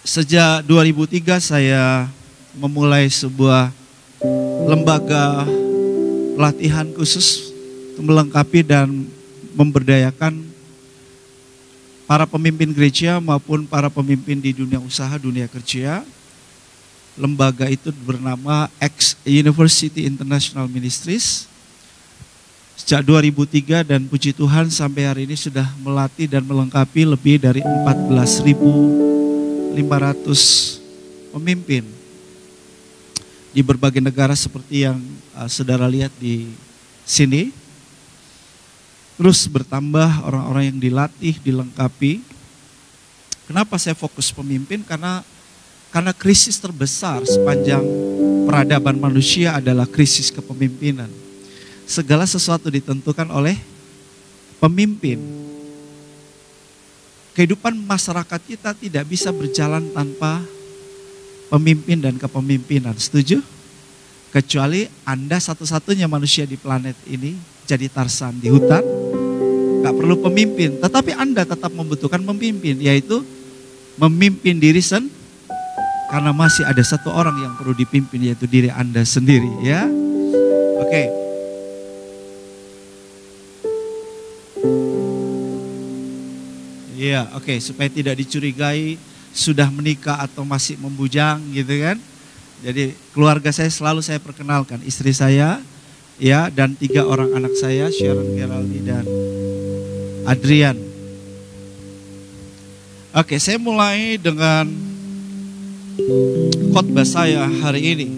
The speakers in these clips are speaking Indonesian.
Sejak 2003 saya memulai sebuah lembaga pelatihan khusus untuk melengkapi dan memberdayakan para pemimpin gereja maupun para pemimpin di dunia usaha, dunia kerja. Lembaga itu bernama X University International Ministries. Sejak 2003 dan puji Tuhan sampai hari ini sudah melatih dan melengkapi lebih dari 14.500 pemimpin di berbagai negara seperti yang saudara lihat di sini. Terus bertambah orang-orang yang dilatih, dilengkapi. Kenapa saya fokus pemimpin? Karena krisis terbesar sepanjang peradaban manusia adalah krisis kepemimpinan. Segala sesuatu ditentukan oleh pemimpin. Kehidupan masyarakat kita tidak bisa berjalan tanpa pemimpin dan kepemimpinan. Setuju? Kecuali Anda satu-satunya manusia di planet ini jadi Tarsan di hutan, gak perlu pemimpin. Tetapi Anda tetap membutuhkan pemimpin, yaitu memimpin diri sendiri. Karena masih ada satu orang yang perlu dipimpin, yaitu diri Anda sendiri, ya. Oke. Iya, oke, supaya tidak dicurigai sudah menikah atau masih membujang gitu kan. Jadi keluarga saya selalu saya perkenalkan, istri saya ya dan 3 orang anak saya, Sharon, Geraldi dan Adrian. Oke, saya mulai dengan khotbah saya hari ini.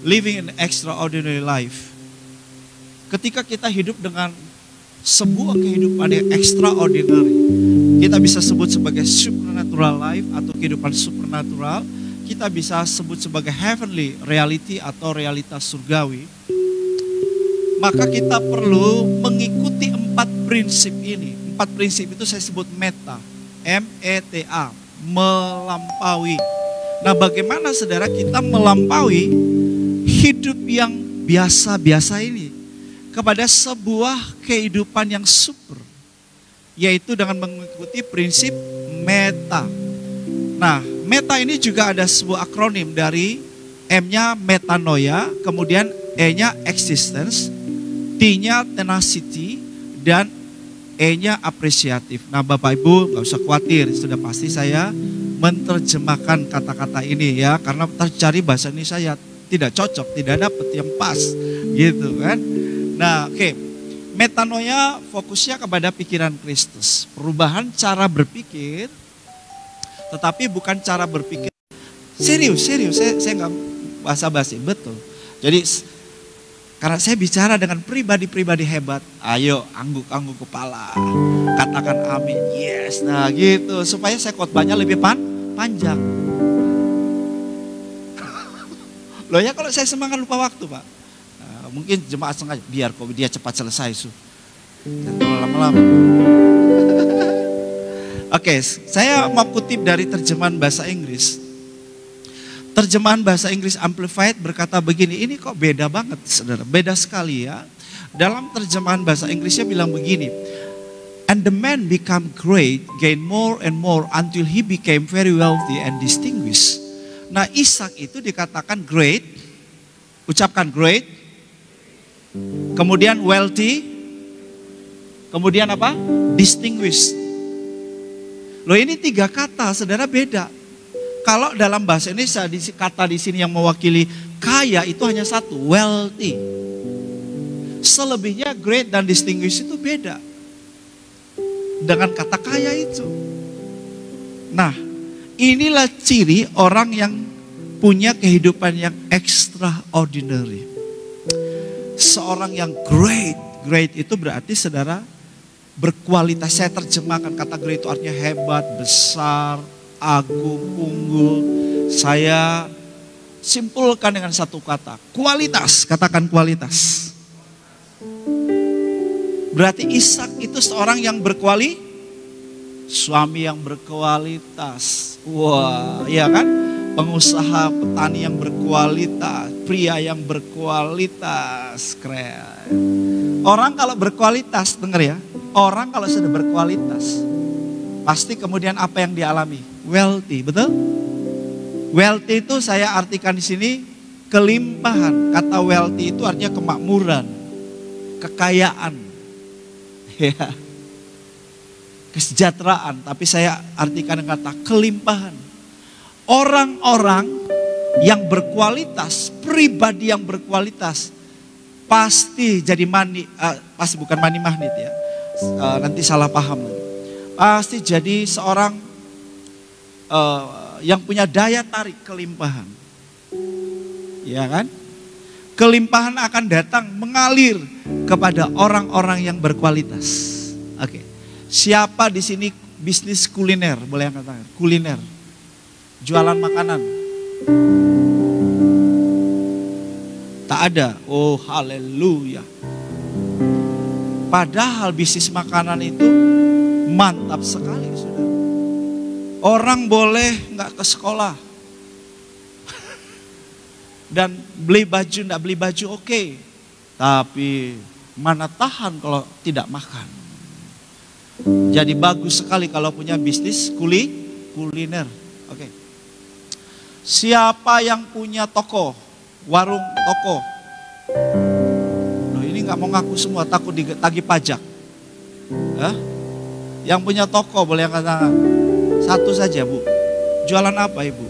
Living an extraordinary life. Ketika kita hidup dengan sebuah kehidupan yang extraordinary, kita bisa sebut sebagai supernatural life atau kehidupan supernatural. Kita bisa sebut sebagai heavenly reality atau realitas surgawi. Maka kita perlu mengikuti 4 prinsip ini. 4 prinsip itu saya sebut meta, M-E-T-A, melampaui. Nah, bagaimana saudara kita melampaui hidup yang biasa-biasa ini kepada sebuah kehidupan yang super, yaitu dengan mengikuti prinsip meta. Nah, meta ini juga ada sebuah akronim dari M-nya metanoia, kemudian E-nya existence, T-nya tenacity, dan E-nya apresiatif. Nah, Bapak Ibu gak usah khawatir, sudah pasti saya menerjemahkan kata-kata ini ya, karena tercari bahasa ini saya tidak cocok, tidak dapat yang pas gitu kan. Nah, oke. Metanoia fokusnya kepada pikiran Kristus, perubahan cara berpikir, tetapi bukan cara berpikir serius, saya nggak basa-basi, betul. Jadi karena saya bicara dengan pribadi-pribadi hebat, ayo angguk-angguk kepala, katakan amin, yes, nah gitu, supaya saya khotbahnya lebih panjang. Loh ya, kalau saya semangat lupa waktu Pak. Mungkin jemaat sengaja, biar kok dia cepat selesai. Jangan lama-lama. Oke, saya mau kutip dari terjemahan bahasa Inggris. Terjemahan bahasa Inggris Amplified berkata begini, ini kok beda banget saudara, beda sekali ya. Dalam terjemahan bahasa Inggrisnya bilang begini, and the man become great, gain more and more until he became very wealthy and distinguished. Nah, Ishak itu dikatakan great, ucapkan great, kemudian wealthy, kemudian apa? Distinguished. Loh, ini 3 kata, saudara, beda. Kalau dalam bahasa Indonesia kata di sini yang mewakili kaya itu hanya satu, wealthy. Selebihnya great dan distinguished itu beda dengan kata kaya itu. Nah, inilah ciri orang yang punya kehidupan yang extraordinary. Seorang yang great itu berarti saudara berkualitas. Saya terjemahkan kata great itu artinya hebat, besar, agung, unggul. Saya simpulkan dengan satu kata, kualitas, katakan kualitas. Berarti Ishak itu seorang yang suami yang berkualitas. Wah, iya kan? Pengusaha petani yang berkualitas, pria yang berkualitas, keren. Orang kalau berkualitas, dengar ya, orang kalau sudah berkualitas, pasti kemudian apa yang dialami? wealthy, betul? Wealthy itu saya artikan di sini kelimpahan. Kata wealthy itu artinya kemakmuran, kekayaan, ya, kesejahteraan. Tapi saya artikan dengan kata kelimpahan. Orang-orang yang berkualitas, pribadi yang berkualitas, pasti jadi pasti bukan money magnet ya. Nanti salah paham lagi. Pasti jadi seorang yang punya daya tarik kelimpahan. Ya kan? Kelimpahan akan datang mengalir kepada orang-orang yang berkualitas. Oke. Siapa di sini bisnis kuliner? Boleh angkat tangan. Kuliner. Jualan makanan. Tak ada. Oh, haleluya. Padahal bisnis makanan itu mantap sekali, saudara. Orang boleh nggak ke sekolah dan beli baju, nggak beli baju oke. Tapi mana tahan kalau tidak makan. Jadi bagus sekali kalau punya bisnis kuliner. Oke. Siapa yang punya toko, warung toko? Loh, ini nggak mau ngaku semua, takut ditagih pajak. Yang punya toko boleh angkat tangan. Satu saja, Bu. Jualan apa, Ibu?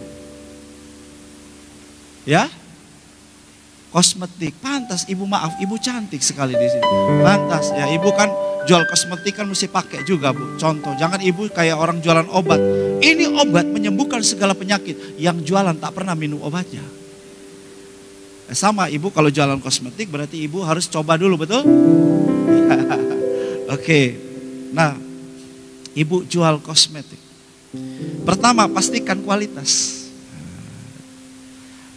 Ya? Kosmetik. Pantas, Ibu, maaf, Ibu cantik sekali di sini. Pantas ya, Ibu kan jual kosmetik kan mesti pakai juga, Bu. Contoh, jangan Ibu kayak orang jualan obat. Ini obat menyembuhkan segala penyakit. Yang jualan tak pernah minum obatnya. Sama Ibu kalau jualan kosmetik berarti Ibu harus coba dulu, betul? Oke. Nah, Ibu jual kosmetik. Pertama, pastikan kualitas.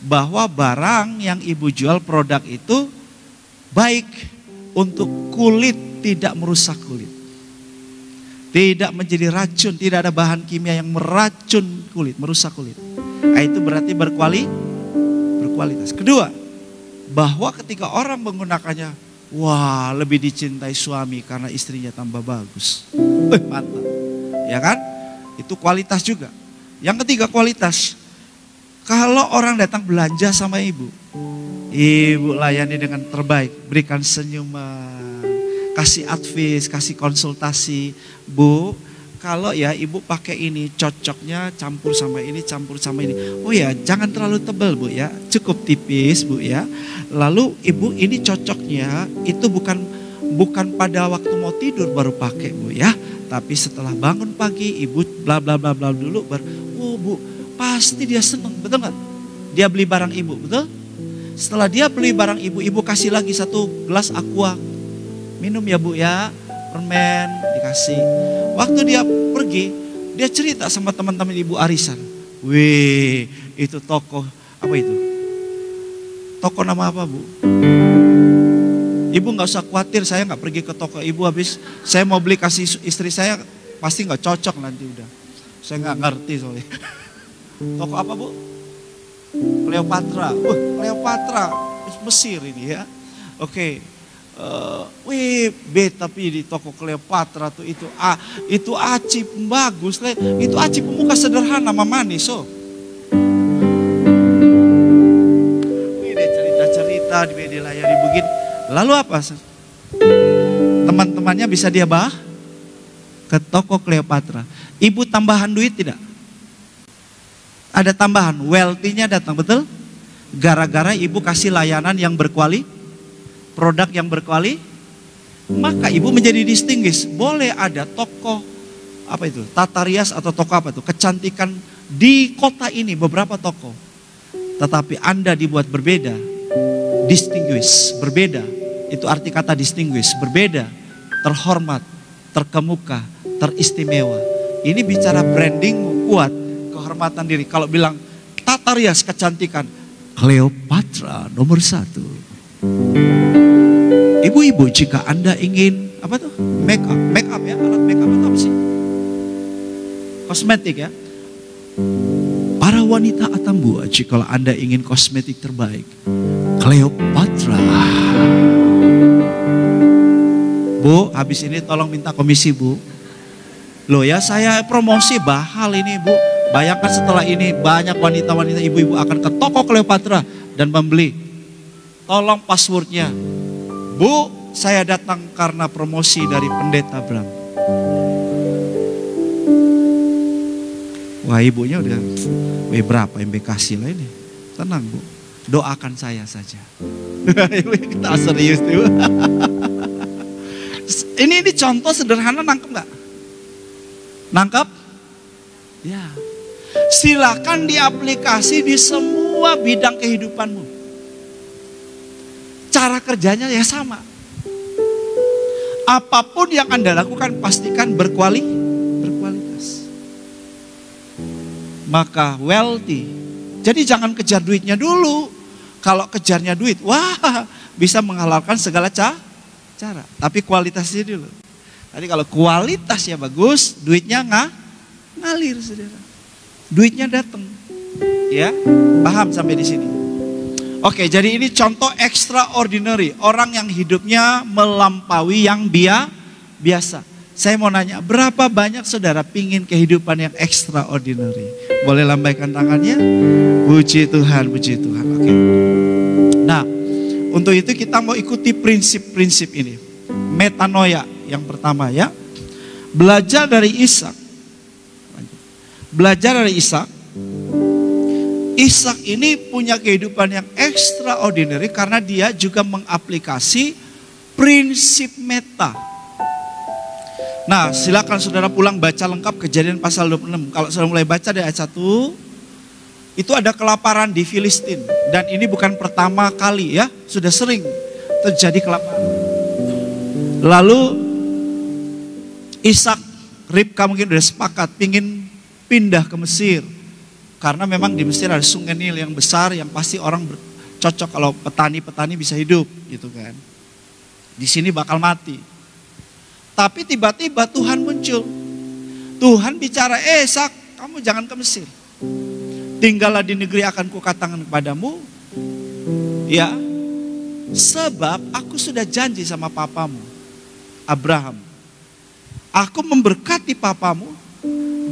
Bahwa barang yang Ibu jual, produk itu baik untuk kulit, tidak merusak kulit. Tidak menjadi racun, tidak ada bahan kimia yang meracun kulit, merusak kulit. Nah, itu berarti berkualitas. Kedua, bahwa ketika orang menggunakannya, wah, lebih dicintai suami karena istrinya tambah bagus. Mantap. Ya kan? Itu kualitas juga. Yang ketiga, kualitas. Kalau orang datang belanja sama Ibu, Ibu layani dengan terbaik, berikan senyuman, kasih advice, kasih konsultasi. Bu, kalau ya Ibu pakai ini, cocoknya campur sama ini, campur sama ini. Oh ya, jangan terlalu tebal, Bu ya, cukup tipis, Bu ya. Lalu Ibu, ini cocoknya itu bukan pada waktu mau tidur baru pakai, Bu ya. Tapi setelah bangun pagi, Ibu bla bla bla bla dulu baru, oh Bu, pasti dia senang, betul nggak? Dia beli barang Ibu, betul? Setelah dia beli barang Ibu, Ibu kasih lagi 1 gelas aqua. Minum ya Bu ya, permen dikasih. Waktu dia pergi, dia cerita sama teman-teman Ibu arisan. Wih, itu toko, apa itu? Toko nama apa, Bu? Ibu nggak usah khawatir, saya nggak pergi ke toko Ibu habis saya mau beli kasih istri saya, pasti nggak cocok nanti udah. Saya nggak ngerti soalnya. Toko apa, Bu? Cleopatra. Cleopatra, Mesir ini ya. Oke. Wih, tapi di toko Cleopatra tuh itu aci bagus, itu aci pemuka sederhana mama manis, so. Wih, dia cerita-cerita di layar begini. Lalu apa? Teman-temannya bisa dia bawa ke toko Cleopatra. Ibu tambahan duit tidak? Ada tambahan, wealthy-nya datang, betul? Gara-gara Ibu kasih layanan yang produk yang maka Ibu menjadi distinguished. Boleh ada toko apa itu, tata rias atau toko apa itu, kecantikan di kota ini beberapa toko. Tetapi Anda dibuat berbeda, distinguished, berbeda. Itu arti kata distinguished, berbeda, terhormat, terkemuka, teristimewa. Ini bicara brandingmu kuat, kehormatan diri. Kalau bilang tata rias kecantikan, Cleopatra nomor 1. Ibu-ibu, jika Anda ingin apa tuh? Make up ya, alat make up itu apa sih? Kosmetik ya. Para wanita Atambua, jika Anda ingin kosmetik terbaik, Cleopatra. Bu, habis ini tolong minta komisi, Bu. Loh ya, saya promosi bahal ini, Bu. Bayangkan setelah ini banyak wanita-wanita ibu-ibu akan ke toko Cleopatra dan membeli. Tolong passwordnya. Bu, saya datang karena promosi dari pendeta Bram. Wah, ibunya udah, berapa MB kasih lah ini. Tenang Bu, doakan saya saja. Kita serius tuh. Ini contoh sederhana, nangkep gak? Nangkep? Ya. Silakan diaplikasi di semua bidang kehidupanmu. Cara kerjanya ya sama. Apapun yang Anda lakukan pastikan berkualitas. Maka wealthy. Jadi jangan kejar duitnya dulu. Kalau kejarnya duit, wah bisa menghalalkan segala cara. Tapi kualitasnya dulu. Tadi kalau kualitasnya bagus, duitnya ngalir, saudara. Duitnya datang. Ya, paham sampai di sini? Oke, jadi ini contoh extraordinary. Orang yang hidupnya melampaui yang biasa. Saya mau nanya, berapa banyak saudara pingin kehidupan yang extraordinary? Boleh lambaikan tangannya? Puji Tuhan, puji Tuhan. Oke. Nah, untuk itu kita mau ikuti prinsip-prinsip ini. Metanoia yang pertama ya. Belajar dari Ishak. Belajar dari Ishak. Ishak ini punya kehidupan yang extraordinary karena dia juga mengaplikasi prinsip meta. Nah, silakan saudara pulang baca lengkap Kejadian pasal 26. Kalau saudara mulai baca dari ayat 1, itu ada kelaparan di Filistin. Dan ini bukan pertama kali ya, sudah sering terjadi kelaparan. Lalu Ishak, Ribka mungkin udah sepakat pingin pindah ke Mesir. Karena memang di Mesir ada sungai Nil yang besar yang pasti orang cocok kalau petani-petani bisa hidup gitu kan. Di sini bakal mati. Tapi tiba-tiba Tuhan muncul. Tuhan bicara, Ishak, kamu jangan ke Mesir. Tinggallah di negeri akan kukatakan kepadamu. Ya, sebab aku sudah janji sama papamu, Abraham. Aku memberkati papamu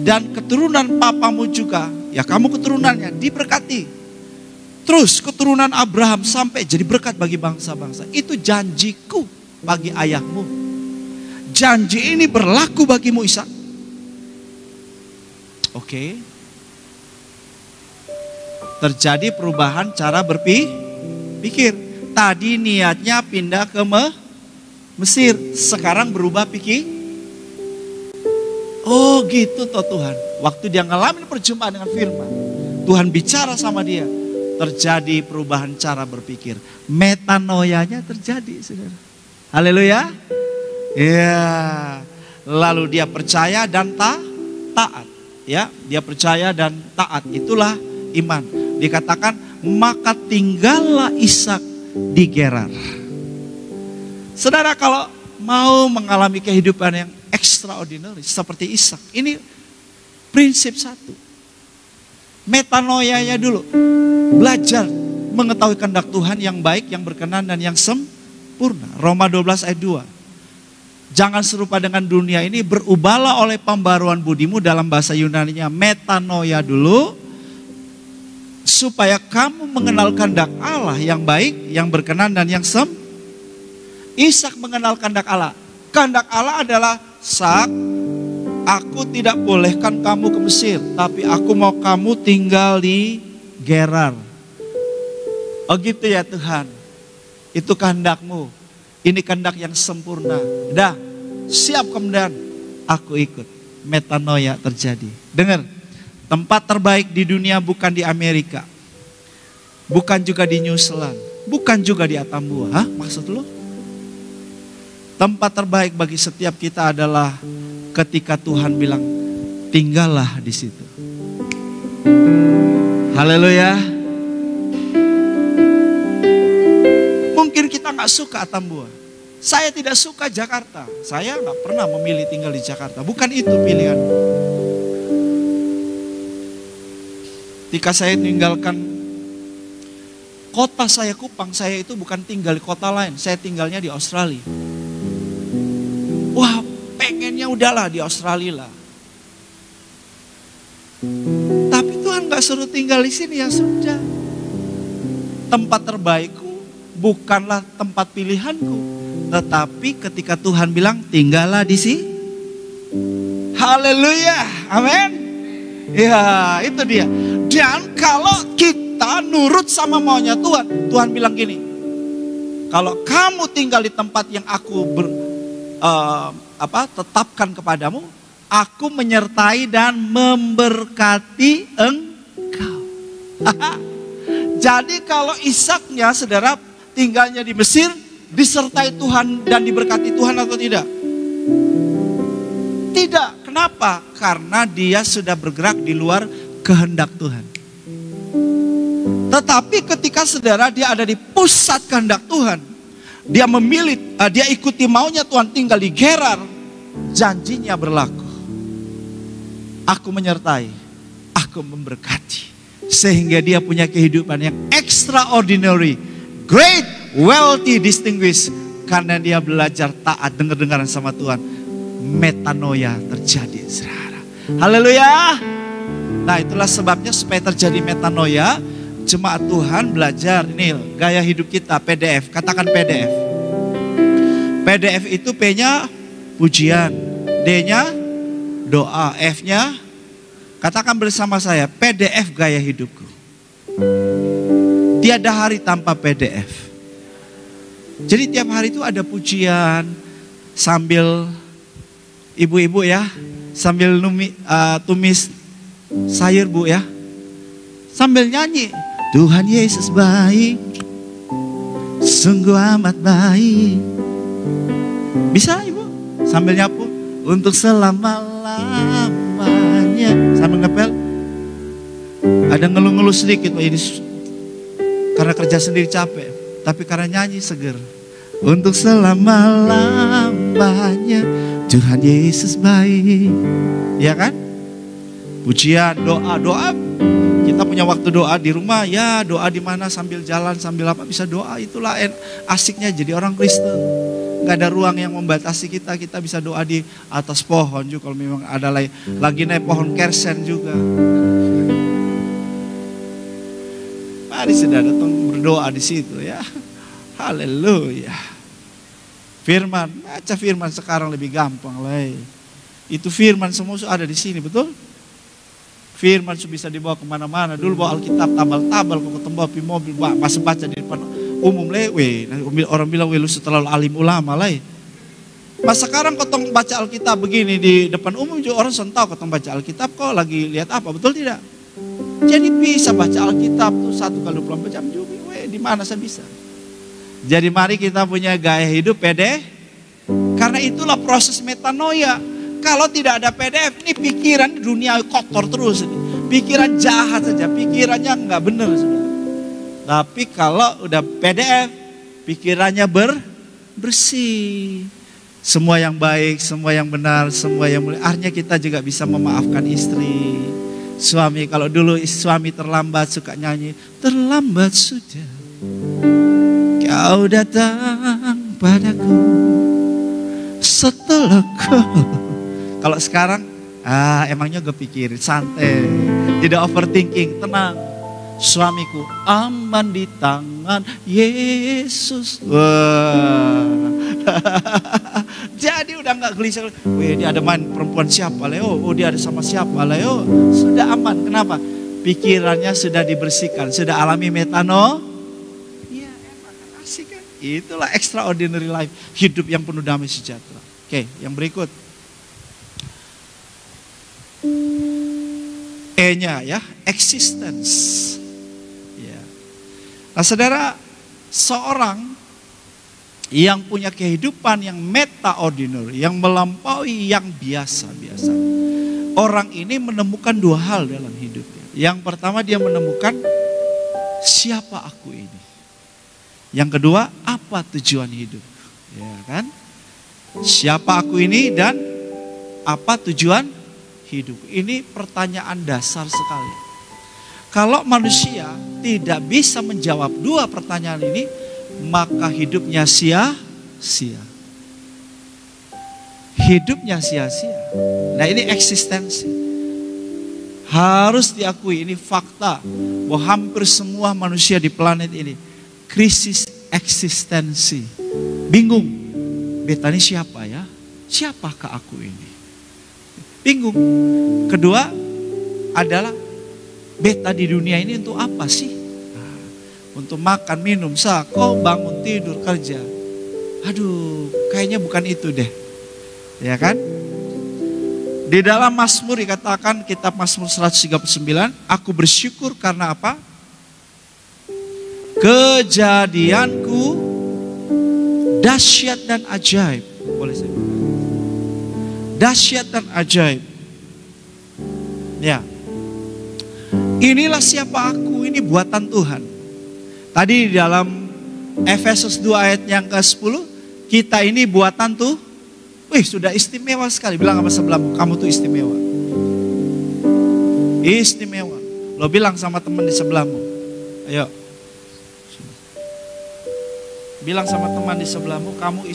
dan keturunan papamu juga. Ya kamu keturunannya diberkati. Terus keturunan Abraham sampai jadi berkat bagi bangsa-bangsa. Itu janjiku bagi ayahmu. Janji ini berlaku bagimu Ishak. Oke. Terjadi perubahan cara berpikir. Tadi niatnya pindah ke Mesir. Sekarang berubah pikir. Oh gitu toh Tuhan. Waktu dia ngalamin perjumpaan dengan firman, Tuhan bicara sama dia. Terjadi perubahan cara berpikir. Metanoianya terjadi, saudara. Haleluya. Ya. Lalu dia percaya dan taat. Ya, dia percaya dan taat. Itulah iman. Dikatakan, maka tinggallah Ishak di Gerar. Saudara, kalau mau mengalami kehidupan yang extraordinary seperti Ishak, ini prinsip satu. Metanoianya dulu. Belajar mengetahui kehendak Tuhan yang baik, yang berkenan dan yang sempurna. Roma 12 ayat 2. Jangan serupa dengan dunia ini, berubahlah oleh pembaruan budimu, dalam bahasa Yunaninya metanoia dulu, supaya kamu mengenal kehendak Allah yang baik, yang berkenan dan yang Ishak mengenal kehendak Allah. Kehendak Allah adalah, Ishak, aku tidak bolehkan kamu ke Mesir, tapi aku mau kamu tinggal di Gerar. Oh gitu ya Tuhan, itu kehendakmu. Ini kehendak yang sempurna. Dah, siap kemudian aku ikut. Metanoia terjadi. Dengar, tempat terbaik di dunia bukan di Amerika, bukan juga di New Zealand, bukan juga di Atambua. Hah? Maksud lu? Tempat terbaik bagi setiap kita adalah ketika Tuhan bilang, tinggallah di situ. Haleluya. Mungkin kita gak suka Atambua. Saya tidak suka Jakarta. Saya gak pernah memilih tinggal di Jakarta. Bukan itu pilihan. Ketika saya tinggalkan kota saya Kupang, saya itu bukan tinggal di kota lain. Saya tinggalnya di Australia. Wah, pengennya udahlah di Australia lah. nggak suruh tinggal di sini, ya sudah. Tempat terbaikku bukanlah tempat pilihanku, tetapi ketika Tuhan bilang tinggallah di sini. Haleluya, amin. Ya, itu dia. Dan kalau kita nurut sama maunya Tuhan, Tuhan bilang gini, kalau kamu tinggal di tempat yang aku tetapkan kepadamu, aku menyertai dan memberkati engkau. Jadi kalau Ishaknya, saudara, tinggalnya di Mesir, disertai Tuhan dan diberkati Tuhan atau tidak? Tidak. Kenapa? Karena dia sudah bergerak di luar kehendak Tuhan. Tetapi ketika saudara dia ada di pusat kehendak Tuhan, dia memilih, dia ikuti maunya Tuhan, tinggal di Gerar, janjinya berlaku. Aku menyertai, aku memberkati. Sehingga dia punya kehidupan yang extraordinary, great, wealthy, distinguished. Karena dia belajar taat, dengar-dengaran sama Tuhan. Metanoia terjadi, saudara. Haleluya. Nah, itulah sebabnya supaya terjadi metanoia, jemaat Tuhan belajar ini gaya hidup kita, PDF. Katakan PDF. PDF itu P-nya pujian, D-nya doa, F-nya katakan bersama saya, PDF gaya hidupku. Tiada hari tanpa PDF. Jadi tiap hari itu ada pujian sambil ibu-ibu ya, sambil tumis sayur bu ya, sambil nyanyi, Tuhan Yesus baik, sungguh amat baik. Bisa ibu sambil nyapu, untuk selama-lamanya, sambil ngepel. Ada ngeluh-ngeluh sedikit, oh ini karena kerja sendiri capek, tapi karena nyanyi seger. Untuk selama-lamanya Tuhan Yesus baik. Ya kan? Pujian, doa. Kita punya waktu doa di rumah, ya doa di mana sambil jalan, sambil apa bisa doa. Itulah asiknya jadi orang Kristen. Gak ada ruang yang membatasi kita. Kita bisa doa di atas pohon juga kalau memang ada lagi naik pohon kersen juga. Mari sudah datang berdoa di situ ya. Haleluya. Firman, baca firman sekarang lebih gampang lah. Itu firman semua ada di sini, betul? Firman bisa dibawa kemana-mana. Dulu bawa Alkitab tabal-tabal, kok ketemu api mobil, masih baca di depan umum lah. Orang bilang, lu terlalu alim ulama lah. Mas sekarang ketemu baca Alkitab begini di depan umum juga orang tahu ketemu baca Alkitab kok lagi lihat apa, betul tidak? Jadi bisa baca Alkitab tuh 1 kali 24 jam juga. Di mana saya bisa? Jadi mari kita punya gaya hidup PDF. Karena itulah proses metanoia. Kalau tidak ada PDF, ini pikiran dunia kotor terus. Pikiran jahat saja, pikirannya nggak benar. Tapi kalau udah PDF, pikirannya bersih. Semua yang baik, semua yang benar, semua yang mulia. Akhirnya kita juga bisa memaafkan istri. Suami, kalau dulu suami terlambat suka nyanyi, terlambat sudah kau datang padaku setelah kau. Kalau sekarang, emangnya gue pikirin, santai, tidak overthinking, tenang. Suamiku aman di tangan Yesus. Wah. Jadi udah nggak gelisah. Wih, dia ada main perempuan siapa, Leo? Oh, dia ada sama siapa, Leo? Sudah aman. Kenapa? Pikirannya sudah dibersihkan, sudah alami metano. Iya, emang asik kan? Itulah extraordinary life, hidup yang penuh damai sejahtera. Oke, yang berikut. E-nya ya, existence. Ya. Nah, saudara, seorang yang punya kehidupan yang meta-ordinary, yang melampaui yang biasa-biasa. Orang ini menemukan 2 hal dalam hidupnya. Yang pertama, dia menemukan siapa aku ini. Yang kedua, apa tujuan hidup? Ya kan? Siapa aku ini dan apa tujuan hidup? Ini pertanyaan dasar sekali. Kalau manusia tidak bisa menjawab 2 pertanyaan ini, maka hidupnya sia-sia. Hidupnya sia-sia. Nah, ini eksistensi. Harus diakui, ini fakta, bahwa hampir semua manusia di planet ini krisis eksistensi. Bingung, beta ini siapa ya? Siapakah aku ini? Bingung. Kedua adalah, beta di dunia ini untuk apa sih? Nah, untuk makan, minum, kau bangun, tidur, kerja. Aduh, kayaknya bukan itu deh. Ya kan? Di dalam Mazmur dikatakan, kitab Mazmur 139, aku bersyukur karena apa? Kejadianku dahsyat dan ajaib. Boleh saya bilang? Dahsyat dan ajaib. Ya. Inilah siapa aku, ini buatan Tuhan. Tadi di dalam Efesus 2 ayat yang ke-10, kita ini buatan tuh, sudah istimewa sekali. Bilang sama sebelahmu, kamu tuh istimewa. Istimewa. Lo bilang sama teman di sebelahmu. Ayo. Bilang sama teman di sebelahmu, kamu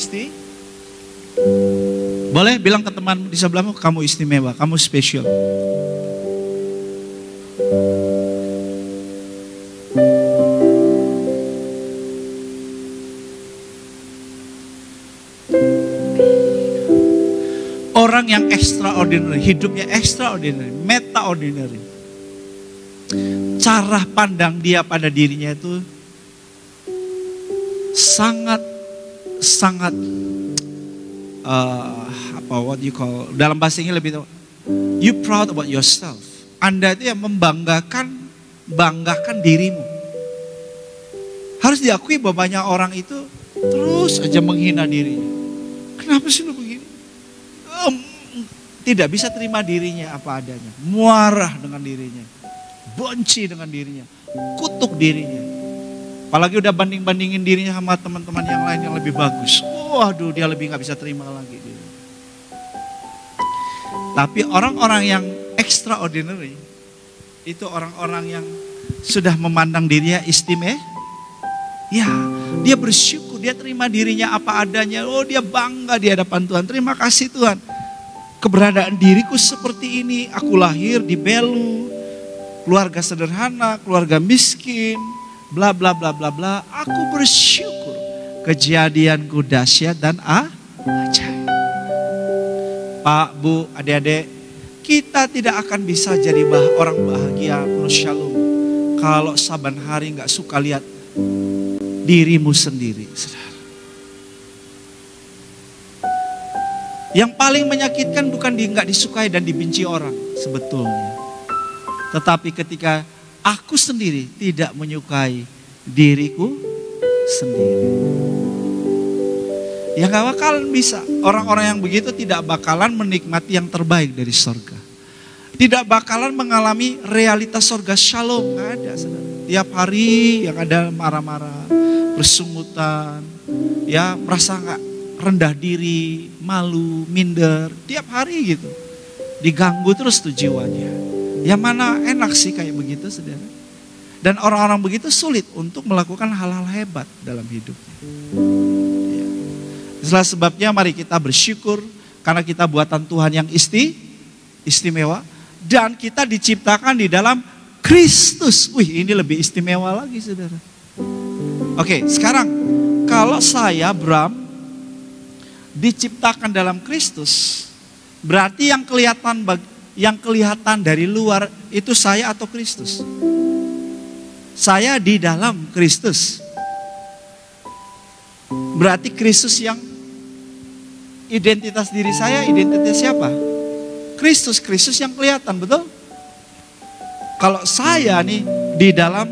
boleh bilang ke teman di sebelahmu, kamu istimewa, kamu spesial. Orang yang extraordinary, hidupnya extraordinary, meta-ordinary. Cara pandang dia pada dirinya itu sangat dalam bahasa Inggris lebih tahu, you proud about yourself. Anda itu yang banggakan dirimu. Harus diakui bahwa banyak orang itu terus aja menghina dirinya. Kenapa sih lu begini? Tidak bisa terima dirinya apa adanya, marah dengan dirinya, benci dengan dirinya, kutuk dirinya. Apalagi udah bandingin dirinya sama teman-teman yang lain yang lebih bagus. Waduh, dia lebih gak bisa terima lagi. Tapi orang-orang yang extraordinary, itu orang-orang yang sudah memandang dirinya istimewa. Ya, dia bersyukur, dia terima dirinya apa adanya. Oh, dia bangga di hadapan Tuhan. Terima kasih Tuhan. Keberadaan diriku seperti ini. Aku lahir di Belu, keluarga sederhana, keluarga miskin, bla bla bla bla bla. Aku bersyukur. Kejadianku dahsyat dan ajaib. Pak, Bu, adik-adik, kita tidak akan bisa jadi orang bahagia penuh shalom kalau saban hari gak suka lihat dirimu sendiri, saudara. Yang paling menyakitkan bukan gak disukai dan dibenci orang sebetulnya, tetapi ketika aku sendiri tidak menyukai diriku sendiri. Ya gak bakalan bisa. Orang-orang yang begitu tidak bakalan menikmati yang terbaik dari sorga. Tidak bakalan mengalami realitas sorga shalom. Gak ada, saudara. Tiap hari yang ada marah-marah, bersungutan, ya merasa gak rendah diri, malu, minder. Tiap hari gitu. Diganggu terus tuh jiwanya. Ya mana enak sih kayak begitu, saudara. Dan orang-orang begitu sulit untuk melakukan hal-hal hebat dalam hidupnya. Itulah sebabnya mari kita bersyukur karena kita buatan Tuhan yang istimewa. Dan kita diciptakan di dalam Kristus. Wih, ini lebih istimewa lagi, saudara. Oke, sekarang kalau saya, Bram, diciptakan dalam Kristus, berarti yang kelihatan dari luar itu saya atau Kristus? Saya di dalam Kristus. Berarti Kristus yang identitas diri saya, identitas siapa? Kristus yang kelihatan, betul? Kalau saya nih di dalam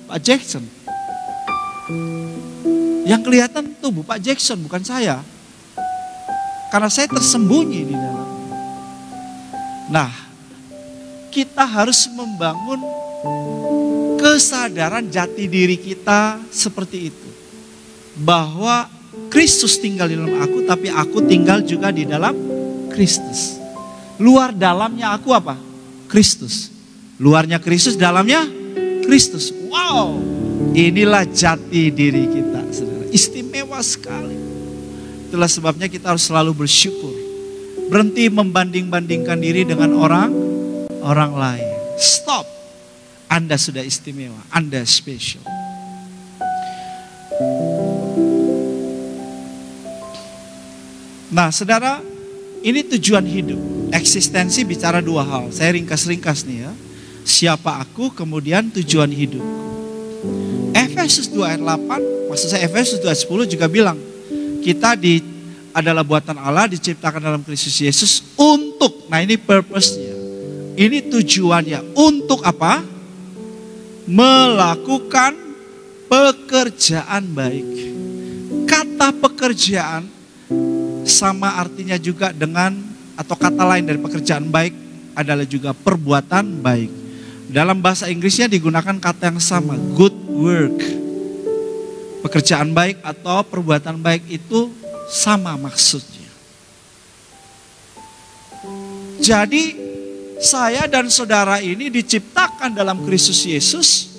Pak Jackson, yang kelihatan tubuh Pak Jackson, bukan saya. Karena saya tersembunyi di dalam. Nah, kita harus membangun kesadaran jati diri kita seperti itu. Bahwa Kristus tinggal di dalam aku, tapi aku tinggal juga di dalam Kristus. Luar dalamnya aku apa? Kristus. Luarnya Kristus, dalamnya Kristus. Wow, inilah jati diri kita, saudara. Istimewa sekali. Itulah sebabnya kita harus selalu bersyukur. Berhenti membanding-bandingkan diri dengan orang lain. Stop. Anda sudah istimewa, Anda spesial. Nah, saudara, ini tujuan hidup. Eksistensi bicara dua hal. Saya ringkas-ringkas nih ya. Siapa aku, kemudian tujuan hidup. Efesus 2 ayat 8, maksud saya Efesus 2 ayat 10 juga bilang, kita adalah buatan Allah, diciptakan dalam Kristus Yesus untuk, nah ini purpose-nya. Ini tujuannya. Untuk apa? Melakukan pekerjaan baik. Kata pekerjaan sama artinya juga dengan, atau kata lain dari pekerjaan baik adalah juga perbuatan baik. Dalam bahasa Inggrisnya digunakan kata yang sama, good work. Pekerjaan baik atau perbuatan baik itu sama maksudnya. Jadi saya dan saudara ini diciptakan dalam Kristus Yesus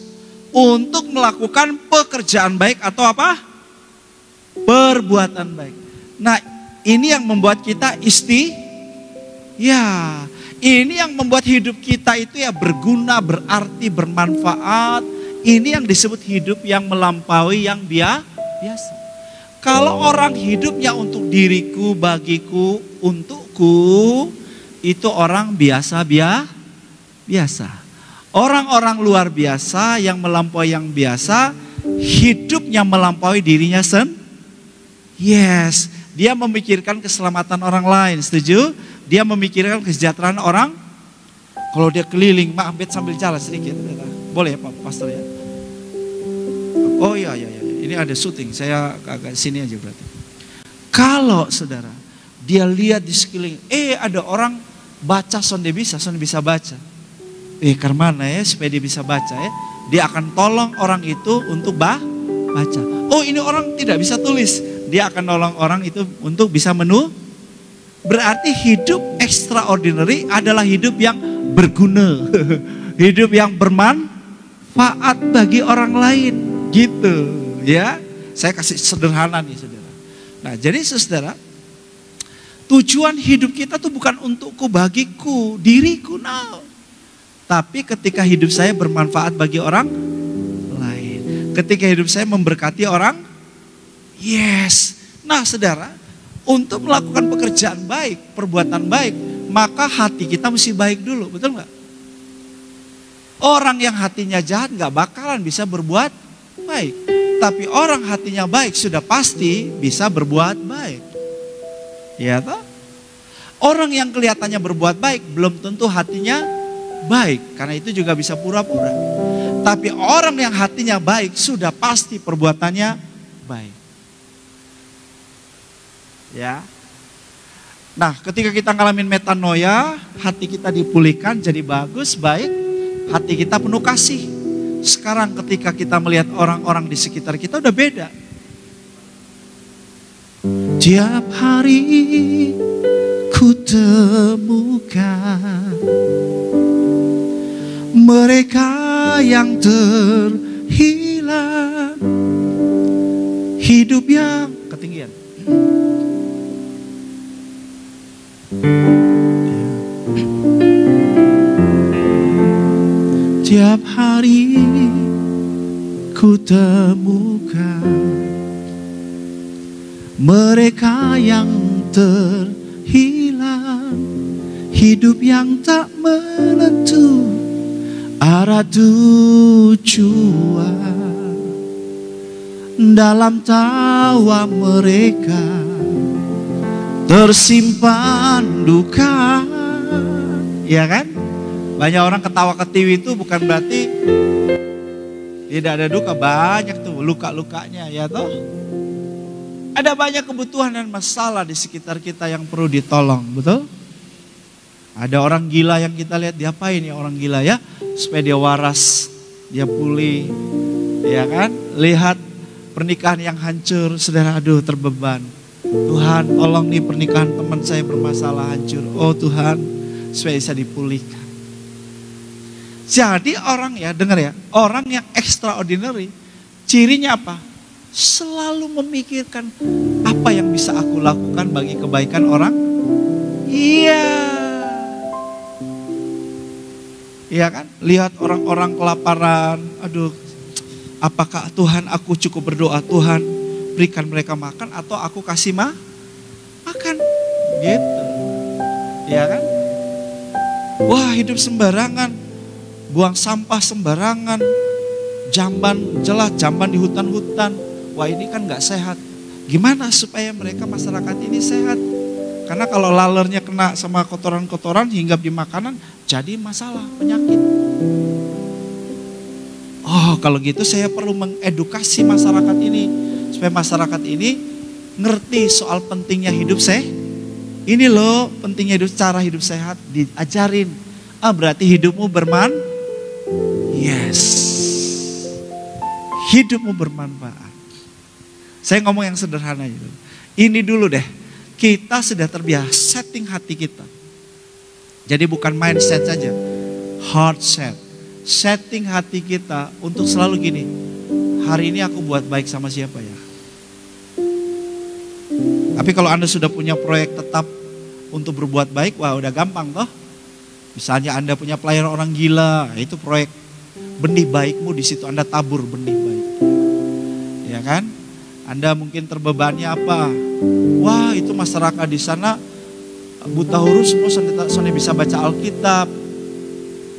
untuk melakukan pekerjaan baik atau apa? Perbuatan baik. Nah, ini yang membuat kita ini yang membuat hidup kita itu ya berguna, berarti, bermanfaat. Ini yang disebut hidup yang melampaui yang biasa. Kalau orang hidupnya untuk diriku, bagiku, untukku, itu orang biasa. Orang-orang luar biasa yang melampaui yang biasa, hidupnya melampaui dirinya sendiri. Yes, dia memikirkan keselamatan orang lain, setuju? Dia memikirkan kesejahteraan orang. Kalau dia keliling, mampet sambil jalan sedikit. Boleh ya Pak Pastor ya? Oh iya. Ini ada syuting, saya agak sini aja berarti. Kalau saudara, dia lihat di sekeliling, ada orang baca sonde bisa baca. Karena ya supaya dia bisa baca ya. Dia akan tolong orang itu untuk baca. Oh ini orang tidak bisa tulis. Dia akan nolong orang itu untuk bisa Berarti hidup extraordinary adalah hidup yang berguna. Hidup yang bermanfaat bagi orang lain. Gitu ya. Saya kasih sederhana nih saudara. Nah jadi saudara, tujuan hidup kita tuh bukan untukku, bagiku, diriku, no. Tapi ketika hidup saya bermanfaat bagi orang lain. Ketika hidup saya memberkati orang. Yes. Nah saudara, untuk melakukan pekerjaan baik, perbuatan baik, maka hati kita mesti baik dulu, betul nggak? Orang yang hatinya jahat nggak bakalan bisa berbuat baik. Tapi orang hatinya baik sudah pasti bisa berbuat baik. Ya toh? Orang yang kelihatannya berbuat baik belum tentu hatinya baik. Karena itu juga bisa pura-pura. Tapi orang yang hatinya baik sudah pasti perbuatannya baik. Ya. Nah, ketika kita ngalamin metanoia, hati kita dipulihkan jadi bagus, baik. Hati kita penuh kasih. Sekarang ketika kita melihat orang-orang di sekitar kita udah beda. Tiap hari ku temukan mereka yang terhilang, hidup yang ketinggian. Tiap hari ku temukan mereka yang terhilang, hidup yang tak menentu arah tujuan. Dalam tawa mereka tersimpan duka, ya kan? Banyak orang ketawa ketiwi itu bukan berarti tidak ada duka, banyak tuh luka-lukanya ya toh. Ada banyak kebutuhan dan masalah di sekitar kita yang perlu ditolong, betul? Ada orang gila yang kita lihat, diapain ya orang gila ya? Supaya dia waras, dia pulih, ya kan? Lihat pernikahan yang hancur, saudara, aduh terbeban. Tuhan tolong nih pernikahan teman saya bermasalah hancur. Oh Tuhan, supaya bisa dipulihkan. Jadi orang ya, dengar ya, orang yang extraordinary, cirinya apa? Selalu memikirkan apa yang bisa aku lakukan bagi kebaikan orang. Iya. Iya kan? Lihat orang-orang kelaparan, aduh, apakah Tuhan aku cukup berdoa, Tuhan berikan mereka makan atau aku kasih makan? Gitu. Iya kan? Wah, hidup sembarangan, buang sampah sembarangan, jamban di hutan-hutan. Wah, ini kan gak sehat. Gimana supaya mereka masyarakat ini sehat? Karena kalau lalernya kena sama kotoran-kotoran hinggap di makanan, jadi masalah, penyakit. Oh, kalau gitu saya perlu mengedukasi masyarakat ini. Supaya masyarakat ini ngerti soal pentingnya hidup sehat. Ini loh pentingnya cara hidup sehat, diajarin. Berarti hidupmu yes. Hidupmu bermanfaat. Saya ngomong yang sederhana gitu. Ini dulu deh, kita sudah terbiasa setting hati kita. Jadi bukan mindset saja, heart set. Setting hati kita untuk selalu gini, hari ini aku buat baik sama siapa ya. Tapi kalau Anda sudah punya proyek tetap untuk berbuat baik, wah udah gampang toh. Misalnya Anda punya pelayan orang gila, itu proyek benih baikmu, di situ Anda tabur benih baik. Ya kan? Anda mungkin terbebani apa? Wah, itu masyarakat di sana buta huruf semua soalnya bisa baca Alkitab.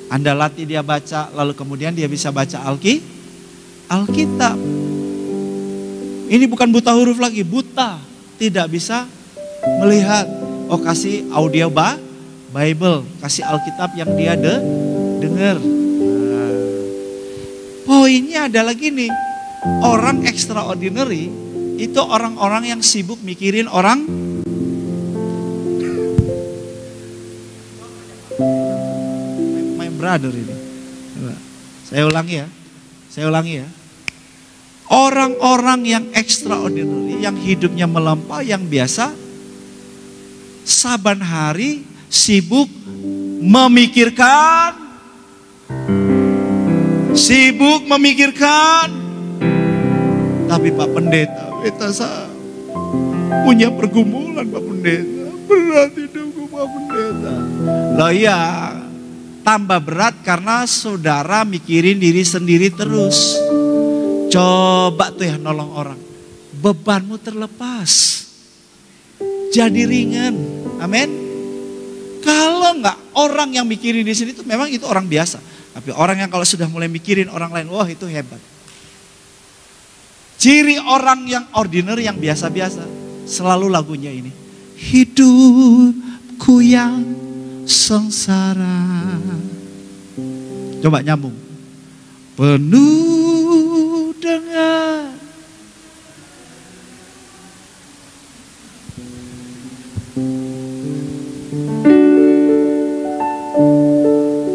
Anda latih dia baca, lalu kemudian dia bisa baca Alkitab. Ini bukan buta huruf lagi, buta, tidak bisa melihat. Oh, kasih audio Bible, kasih Alkitab yang dia dengar. Poinnya adalah gini, orang extraordinary itu orang-orang yang sibuk mikirin orang. My brother ini. Saya ulangi ya. Orang-orang yang extraordinary, yang hidupnya melampaui, yang biasa, saban hari sibuk memikirkan. Tapi Pak Pendeta, saya punya pergumulan Pak Pendeta. Berat hidupku Pak Pendeta. Loh iya, tambah berat karena saudara mikirin diri sendiri terus. Coba tuh ya nolong orang. Bebanmu terlepas. Jadi ringan. Amin. Kalau enggak, orang yang mikirin di sini itu memang itu orang biasa. Tapi orang yang kalau sudah mulai mikirin orang lain, wah itu hebat. Ciri orang yang ordinary, yang biasa-biasa, selalu lagunya ini. Hidupku yang sengsara. Coba nyambung. Penuh dengan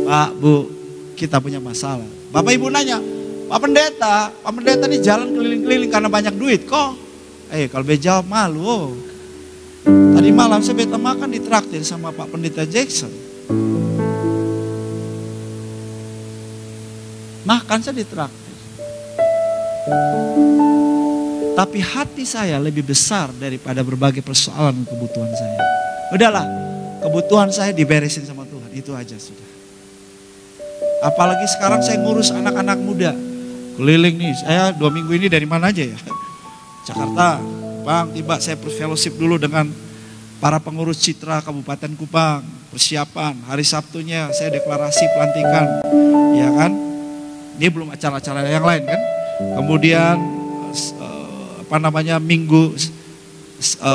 Pak, Bu, kita punya masalah. Bapak Ibu nanya, Pak Pendeta nih jalan keliling-keliling karena banyak duit kok. Kalau jawab malu. Oh. Tadi malam saya beta makan ditraktir sama Pak Pendeta Jackson. Makan saya ditraktir. Tapi hati saya lebih besar daripada berbagai persoalan kebutuhan saya. Udahlah, kebutuhan saya diberesin sama Tuhan, itu aja sudah. Apalagi sekarang saya ngurus anak-anak muda. Keliling nih, saya 2 minggu ini dari mana aja ya? Jakarta, Bang, tiba saya fellowship dulu dengan para pengurus Citra Kabupaten Kupang. Persiapan, hari Sabtunya saya deklarasi pelantikan. Ya kan? Ini belum acara-acara yang lain kan? Kemudian,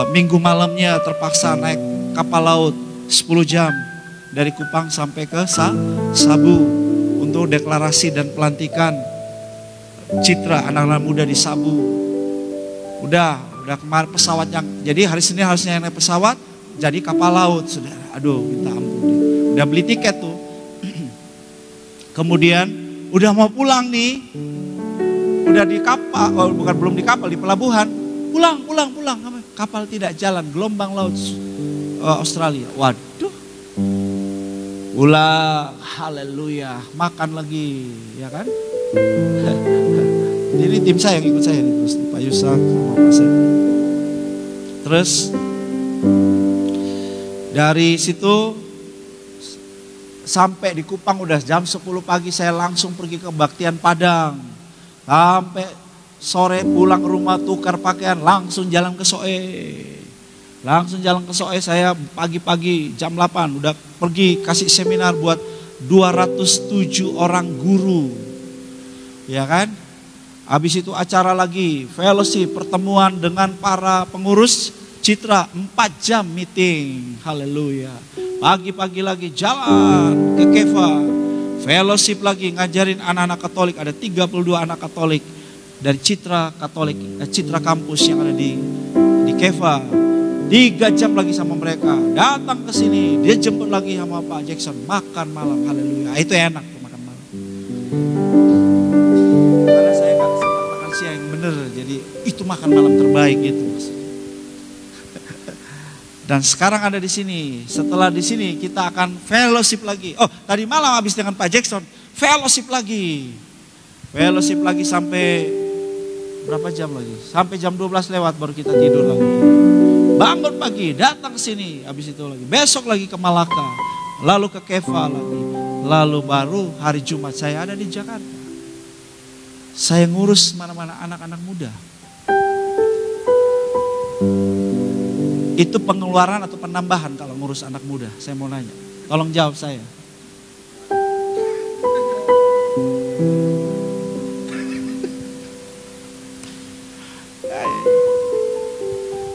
minggu malamnya terpaksa naik kapal laut 10 jam. Dari Kupang sampai ke Sabu. Untuk deklarasi dan pelantikan Citra anak-anak muda di Sabu. Udah kemarin pesawat yang, jadi hari Senin harusnya naik pesawat, jadi kapal laut, saudara. Aduh, minta ampun. Udah beli tiket tuh. Kemudian udah mau pulang nih, udah di kapal, belum di kapal, di pelabuhan. Pulang. Kapal tidak jalan, gelombang laut Australia. Waduh. Ulang, haleluya, makan lagi, ya kan? Jadi tim saya yang ikut saya nih, terus Pak Yusak sama Pak Sep. Terus dari situ Sampai di Kupang udah jam 10 pagi saya langsung pergi ke Baktian Padang. Sampai sore pulang ke rumah tukar pakaian langsung jalan ke Soe. Langsung jalan ke Soe, saya pagi-pagi jam 8 udah pergi kasih seminar buat 207 orang guru. Ya kan? Habis itu acara lagi, fellowship, pertemuan dengan para pengurus Citra, 4 jam meeting. Haleluya. Pagi-pagi lagi jalan ke Keva. Fellowship lagi, ngajarin anak-anak Katolik, ada 32 anak Katolik dari Citra Katolik, Citra kampus yang ada di Keva. 3 jam lagi sama mereka, datang ke sini, dia jemput lagi sama Pak Jackson, makan malam, haleluya. Itu enak tuh makan malam. Karena saya gak sempat makan siang yang bener, jadi itu makan malam terbaik gitu maksudnya. Dan sekarang ada di sini, setelah di sini kita akan fellowship lagi. Oh, tadi malam habis dengan Pak Jackson, fellowship lagi sampai berapa jam lagi? Sampai jam 12 lewat baru kita tidur lagi. Bangun pagi, datang ke sini, habis itu lagi. Besok lagi ke Malaka, lalu ke Keva lagi. Lalu baru hari Jumat saya ada di Jakarta. Saya ngurus mana-mana anak-anak muda. Itu pengeluaran atau penambahan kalau ngurus anak muda? Saya mau nanya, tolong jawab saya.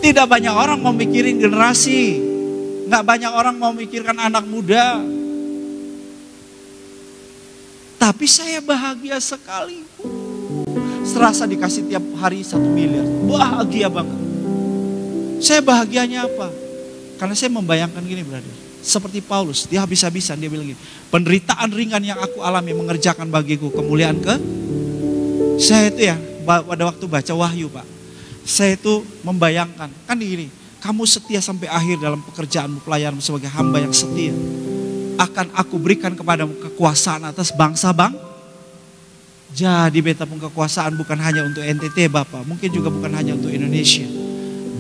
Tidak banyak orang mau mikirin generasi. Nggak banyak orang mau mikirkan anak muda. Tapi saya bahagia sekali. Serasa dikasih tiap hari 1 miliar. Bahagia banget. Saya bahagianya apa? Karena saya membayangkan gini brother. Seperti Paulus, dia habis-habisan dia bilang gini. Penderitaan ringan yang aku alami mengerjakan bagiku kemuliaan ke. Saya itu ya pada waktu baca Wahyu Pak. Saya itu membayangkan, kan gini, kamu setia sampai akhir dalam pekerjaanmu, pelayanmu sebagai hamba yang setia. Akan aku berikan kepadamu kekuasaan atas bangsa bang. Jadi beta pun kekuasaan bukan hanya untuk NTT Bapak, mungkin juga bukan hanya untuk Indonesia.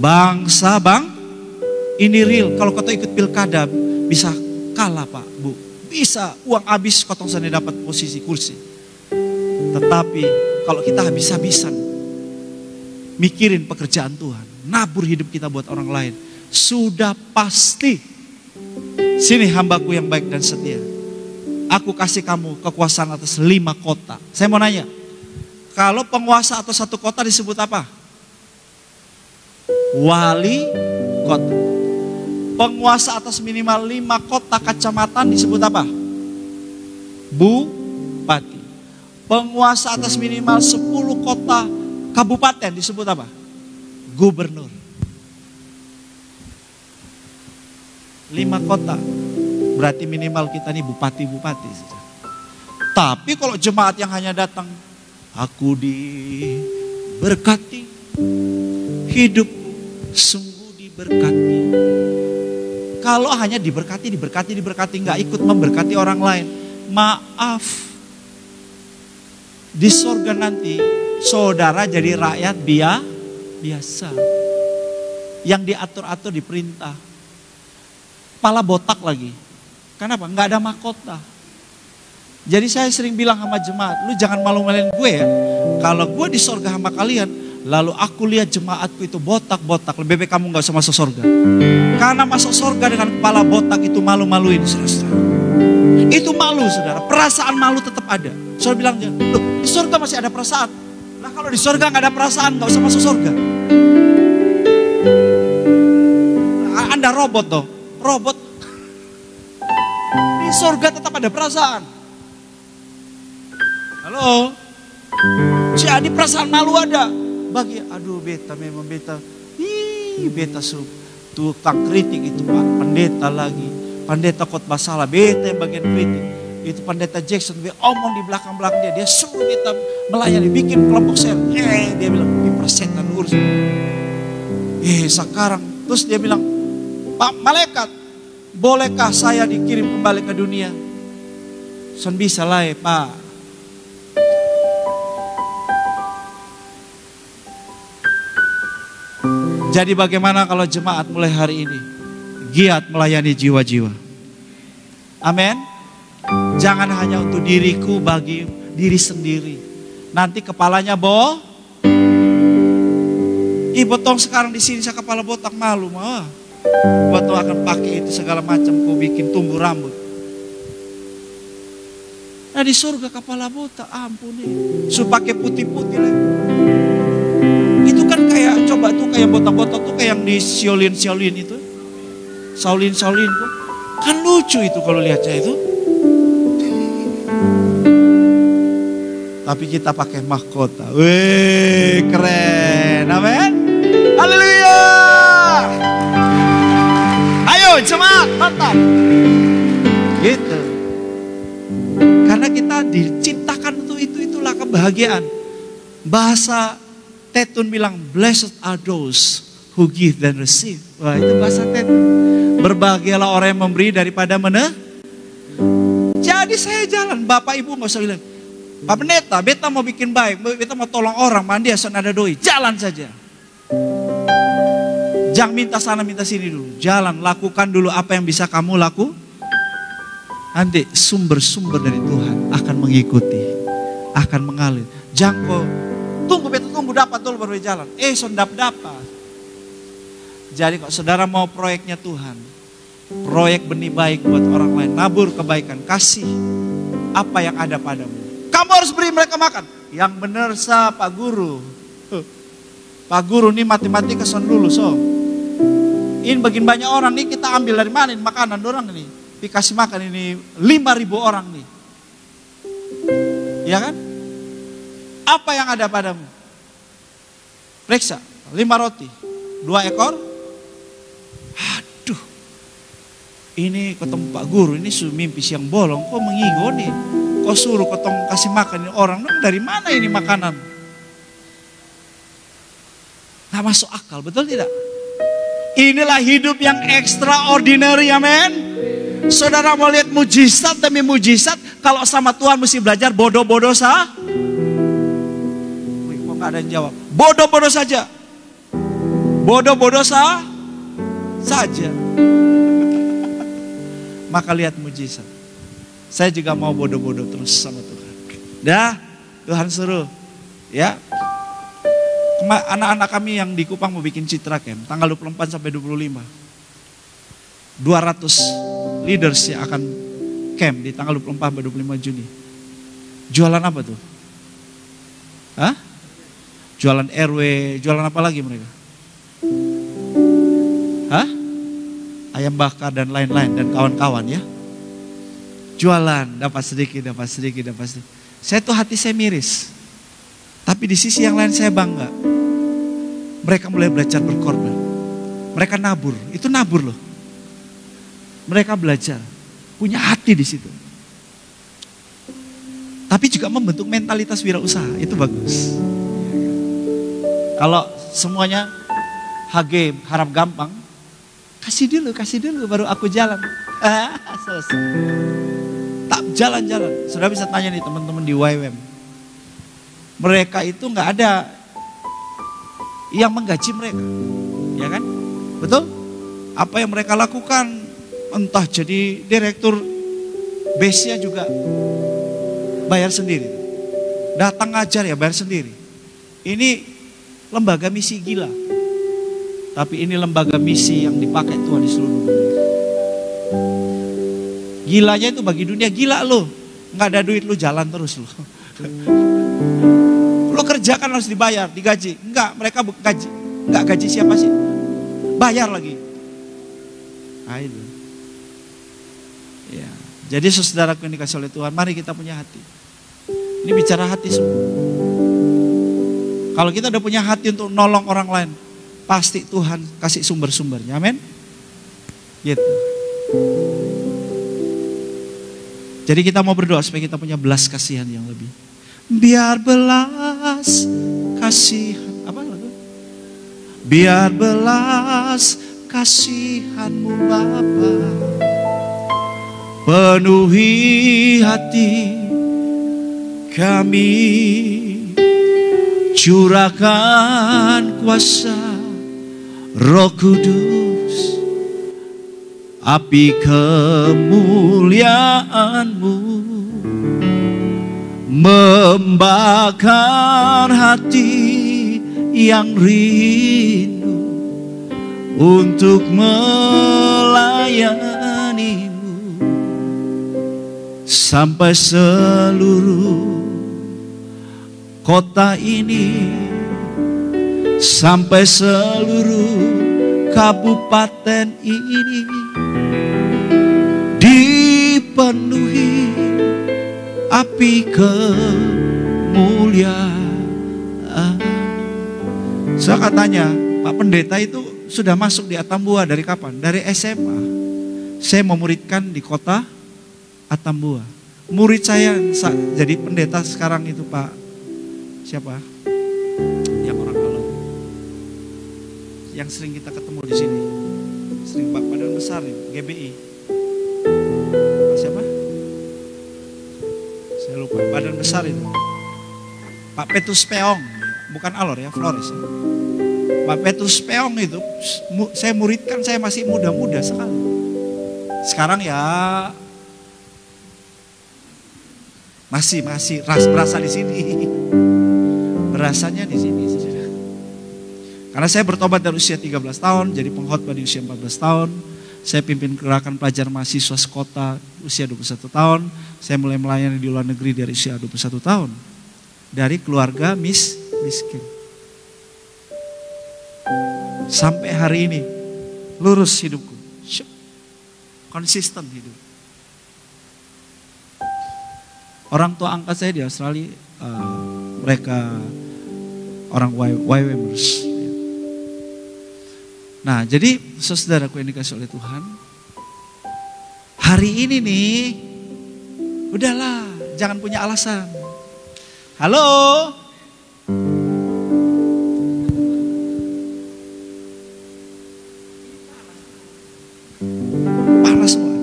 Bangsa bang, ini real. Kalau kau ikut pilkada bisa kalah Pak, Bu. Bisa uang habis kotong sana dapat posisi kursi. Tetapi kalau kita habis-habisan mikirin pekerjaan Tuhan, nabur hidup kita buat orang lain, sudah pasti sini hambaku yang baik dan setia. Aku kasih kamu kekuasaan atas 5 kota. Saya mau nanya, kalau penguasa atas 1 kota disebut apa? Wali kota. Penguasa atas minimal 5 kota kecamatan disebut apa? Bupati. Penguasa atas minimal 10 kota kabupaten disebut apa? Gubernur. 5 kota. Berarti minimal kita nih bupati-bupati. Tapi kalau jemaat yang hanya datang, aku diberkati, hidup sungguh diberkati. Kalau hanya diberkati, nggak ikut memberkati orang lain, maaf, di surga nanti saudara jadi rakyat biasa, yang diatur-atur diperintah, kepala botak lagi. Kenapa? Nggak ada mahkota. Jadi saya sering bilang sama jemaat, lu jangan malu-maluin gue ya. Kalau gue di surga sama kalian, lalu aku lihat jemaatku itu botak-botak, lebih baik kamu nggak usah masuk surga. Karena masuk surga dengan kepala botak itu malu-maluin, saudara. Itu malu, saudara. Perasaan malu tetap ada. Saudara bilang, loh, di surga masih ada perasaan. Nah kalau di surga nggak ada perasaan, nggak usah masuk surga. Anda robot toh, robot. Di surga tetap ada perasaan. Halo. Jadi perasaan malu ada. Bagi, aduh beta memang beta. Beta tukang kritik itu Pak. Pendeta lagi. Pendeta khotbah salah. Beta yang bagian kritik. Itu pendeta Jackson. Dia omong di belakang-belakang dia. Dia suruh kita melayani. Bikin kelompok sel. Dia bilang, persetan urus. Sekarang. Terus dia bilang, Pak malaikat, bolehkah saya dikirim kembali ke dunia? Son bisa lah ya Pak. Jadi bagaimana kalau jemaat mulai hari ini giat melayani jiwa-jiwa? Amin. Jangan hanya untuk diriku, bagi diri sendiri. Nanti kepalanya potong sekarang di sini saya kepala botak, malu mah. Buat akan pakai itu segala macam, kau bikin tumbuh rambut. Nah di surga kepala botak, ampun nih. Suruh pakai putih-putih lagi. Itu kan kayak, coba tuh kayak botak-botak tuh kayak yang di Shaolin itu. Shaolin tuh. Kan lucu itu kalau lihat saya itu. Tapi kita pakai mahkota. Wih, keren. Amin. Haleluya. Ayo, semangat, mantap. Gitu. Karena kita diciptakan untuk itulah kebahagiaan. Bahasa Tetun bilang, blessed are those who give dan receive. Wah, itu bahasa Tetun. Berbahagialah orang yang memberi daripada Jadi saya jalan, Bapak Ibu gak usah bilang, Pak Pendeta, beta mau bikin baik, beta mau tolong orang, mandi asal ada doi. Jalan saja. Jangan minta sana, minta sini dulu. Jalan, lakukan dulu apa yang bisa kamu lakukan. Nanti sumber-sumber dari Tuhan akan mengikuti, akan mengalir. Jangan kok, beta tunggu dapat dulu baru jalan. Dapat. Jadi kok saudara mau proyeknya Tuhan, proyek benih baik buat orang lain, nabur kebaikan, kasih apa yang ada padamu. Kamu harus beri mereka makan. Yang benar Pak Guru. Pak Guru nih matematika son dulu so. Ini bagian banyak orang nih, kita ambil dari mana ini makanan orang ini. Dikasih makan ini 5.000 orang nih. Ya kan? Apa yang ada padamu? Periksa, 5 roti, 2 ekor. Aduh. Ini ketemu Pak Guru, ini mimpi siang bolong, kok mengigo nih. Kau suruh ketemu kasih makan orang, dari mana ini makanan? Nah masuk akal, betul tidak? Inilah hidup yang extraordinary, amen. Saudara mau lihat mujizat demi mujizat, kalau sama Tuhan mesti belajar bodoh-bodoh sah. Wih, kok gak ada yang jawab? Bodoh-bodoh saja. Bodoh-bodoh saja. Maka lihat mujizat. Saya juga mau bodoh-bodoh terus sama Tuhan. Dah, Tuhan suruh. Ya. Anak-anak kami yang di Kupang mau bikin citra camp tanggal 24 sampai 25. 200 leaders yang akan camp di tanggal 24 sampai 25 Juni. Jualan apa tuh? Hah? Jualan RW, jualan apa lagi mereka? Hah? Ayam bakar dan lain-lain dan kawan-kawan ya. Jualan, dapat sedikit. Saya tuh hati saya miris. Tapi di sisi yang lain saya bangga. Mereka mulai belajar berkorban. Mereka nabur, itu nabur loh. Mereka belajar, punya hati di situ. Tapi juga membentuk mentalitas wirausaha, itu bagus. Kalau semuanya HG harap gampang, kasih dulu baru aku jalan. Selesai. Tak jalan-jalan. Sudah bisa tanya nih teman-teman di YWM. Mereka itu nggak ada yang menggaji mereka, ya kan? Betul? Apa yang mereka lakukan, entah jadi direktur, base-nya juga bayar sendiri. Datang ngajar ya bayar sendiri. Ini lembaga misi gila. Tapi ini lembaga misi yang dipakai Tuhan di seluruh dunia. Gilanya itu bagi dunia, gila lo. Nggak ada duit lo jalan terus lo. Lo kerja kan harus dibayar, digaji. Enggak, mereka gaji. Enggak gaji siapa sih? Bayar lagi. Nah itu. Ya. Jadi saudaraku yang dikasih oleh Tuhan, mari kita punya hati. Ini bicara hati semua. Kalau kita udah punya hati untuk nolong orang lain, pasti Tuhan kasih sumber-sumbernya. Amin. Gitu. Jadi kita mau berdoa supaya kita punya belas kasihan yang lebih. Biar belas kasihan, apa lagu? Biar belas kasihan-Mu Bapa penuhi hati kami, curahkan kuasa Roh Kudus api kemuliaan-Mu membakar hati yang rindu untuk melayani-Mu, sampai seluruh kota ini, sampai seluruh kabupaten ini dipenuhi api kemuliaan. Saya katanya, Pak Pendeta itu sudah masuk di Atambua dari kapan? Dari SMA. Saya memuridkan di kota Atambua. Murid saya jadi pendeta sekarang itu Pak, siapa? Yang orang Alor. Yang sering kita ketemu di sini. Sering Pak Badan Besar nih, GBI. Pak siapa? Saya lupa, Badan Besar itu. Pak Petrus Peong, bukan Alor ya, Flores ya. Pak Petrus Peong itu, saya muridkan, saya masih muda-muda sekali. Sekarang ya masih berasa di sini. Berasanya di sini. Karena saya bertobat dari usia 13 tahun, jadi pengkhotbah di usia 14 tahun. Saya pimpin gerakan pelajar mahasiswa sekota usia 21 tahun. Saya mulai melayani di luar negeri dari usia 21 tahun. Dari keluarga miskin. Sampai hari ini, lurus hidupku. Konsisten hidup. Orang tua angkat saya di Australia, mereka orang YWMers. Nah, jadi saudaraku yang dikasih oleh Tuhan, hari ini nih, udahlah, jangan punya alasan. Halo? Panas semua.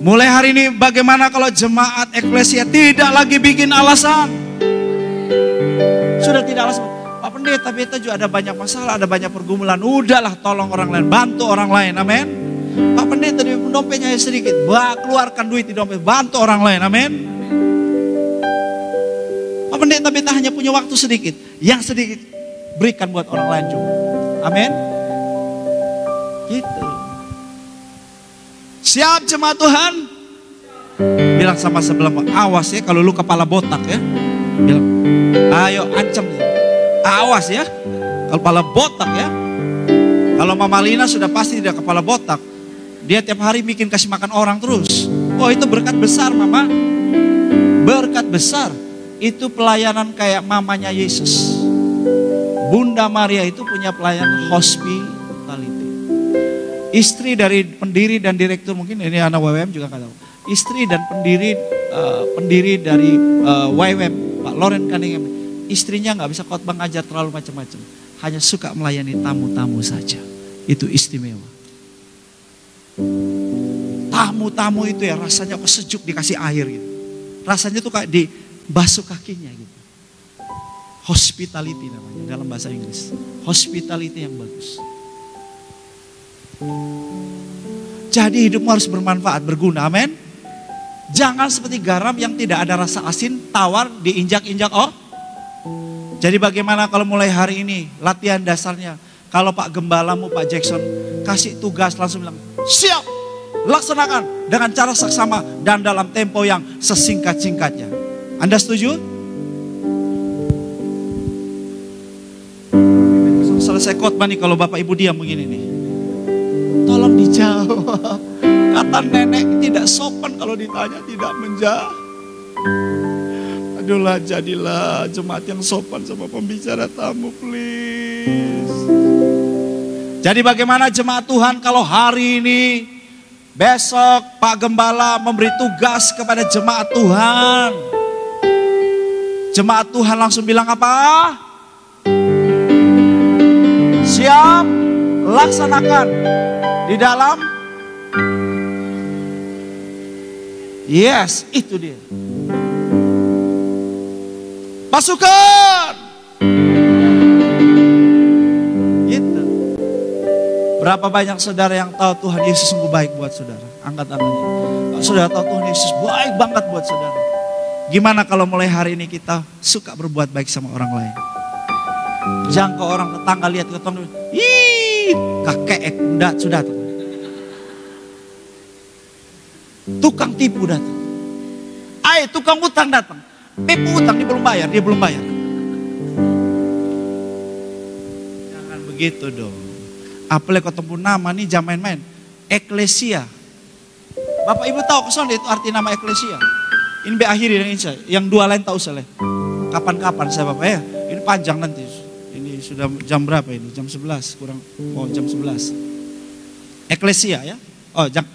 Mulai hari ini bagaimana kalau jemaat eklesia tidak lagi bikin alasan? Sudah tidak alasan. Pak Pendeta, beta juga ada banyak masalah, ada banyak pergumulan. Udahlah, tolong orang lain, bantu orang lain, amin. Pak Pendeta, di dompetnya sedikit, keluarkan duit di dompet, bantu orang lain, amin. Pak Pendeta, beta hanya punya waktu sedikit, yang sedikit berikan buat orang lain juga, amin. Gitu. Siap jemaat Tuhan? Bilang sama sebelah, awas ya kalau lu kepala botak ya. Bilang, ayo ancam. Awas ya, kepala botak ya. Kalau Mama Lina sudah pasti tidak kepala botak. Dia tiap hari bikin kasih makan orang terus. Oh itu berkat besar Mama. Berkat besar. Itu pelayanan kayak mamanya Yesus. Bunda Maria itu punya pelayanan hospitality. Istri dari pendiri dan direktur, mungkin ini anak WWM juga nggak tahu. Istri dan pendiri dari WWM, Pak Loren Cunningham. Istrinya nggak bisa khotbah ngajar terlalu macam-macam. Hanya suka melayani tamu-tamu saja. Itu istimewa. Tamu-tamu itu ya rasanya kok sejuk dikasih air gitu. Rasanya tuh kayak dibasuh kakinya gitu. Hospitality namanya dalam bahasa Inggris. Hospitality yang bagus. Jadi hidupmu harus bermanfaat, berguna, amin. Jangan seperti garam yang tidak ada rasa asin, tawar, diinjak-injak, oh. Jadi bagaimana kalau mulai hari ini, latihan dasarnya. Kalau Pak Gembalamu, Pak Jackson, kasih tugas langsung bilang, siap, laksanakan dengan cara saksama dan dalam tempo yang sesingkat-singkatnya. Anda setuju? Selesai khotbah nih kalau Bapak Ibu diam begini nih. Tolong dijawab. Kata nenek tidak sopan kalau ditanya tidak menjawab. Aduhlah, jadilah jemaat yang sopan sama pembicara tamu, please. Jadi bagaimana jemaat Tuhan kalau hari ini, besok Pak Gembala memberi tugas kepada jemaat Tuhan. Jemaat Tuhan langsung bilang apa? Siap, laksanakan. Di dalam, yes, itu dia. Pasukan. Gitu. Berapa banyak saudara yang tahu Tuhan Yesus sungguh baik buat saudara? Angkat tangannya. Kalau saudara tahu Tuhan Yesus baik banget buat saudara. Gimana kalau mulai hari ini kita suka berbuat baik sama orang lain? Jangan ke orang tetangga lihat ke tetangga, ih kakek sudah tuh. Tukang tipu datang. Tukang utang datang. Tipu utang, dia belum bayar. Jangan begitu dong. Apalagi ketemu nama nih jangan main-main. Eklesia. Bapak Ibu tahu kesana itu arti nama eklesia. Ini akhiri dengan Indonesia. Yang dua lain tahu saya. Kapan-kapan saya Bapak ya. Ini panjang nanti. Ini sudah jam berapa ini? Jam 11 kurang. Jam 11. Eklesia ya.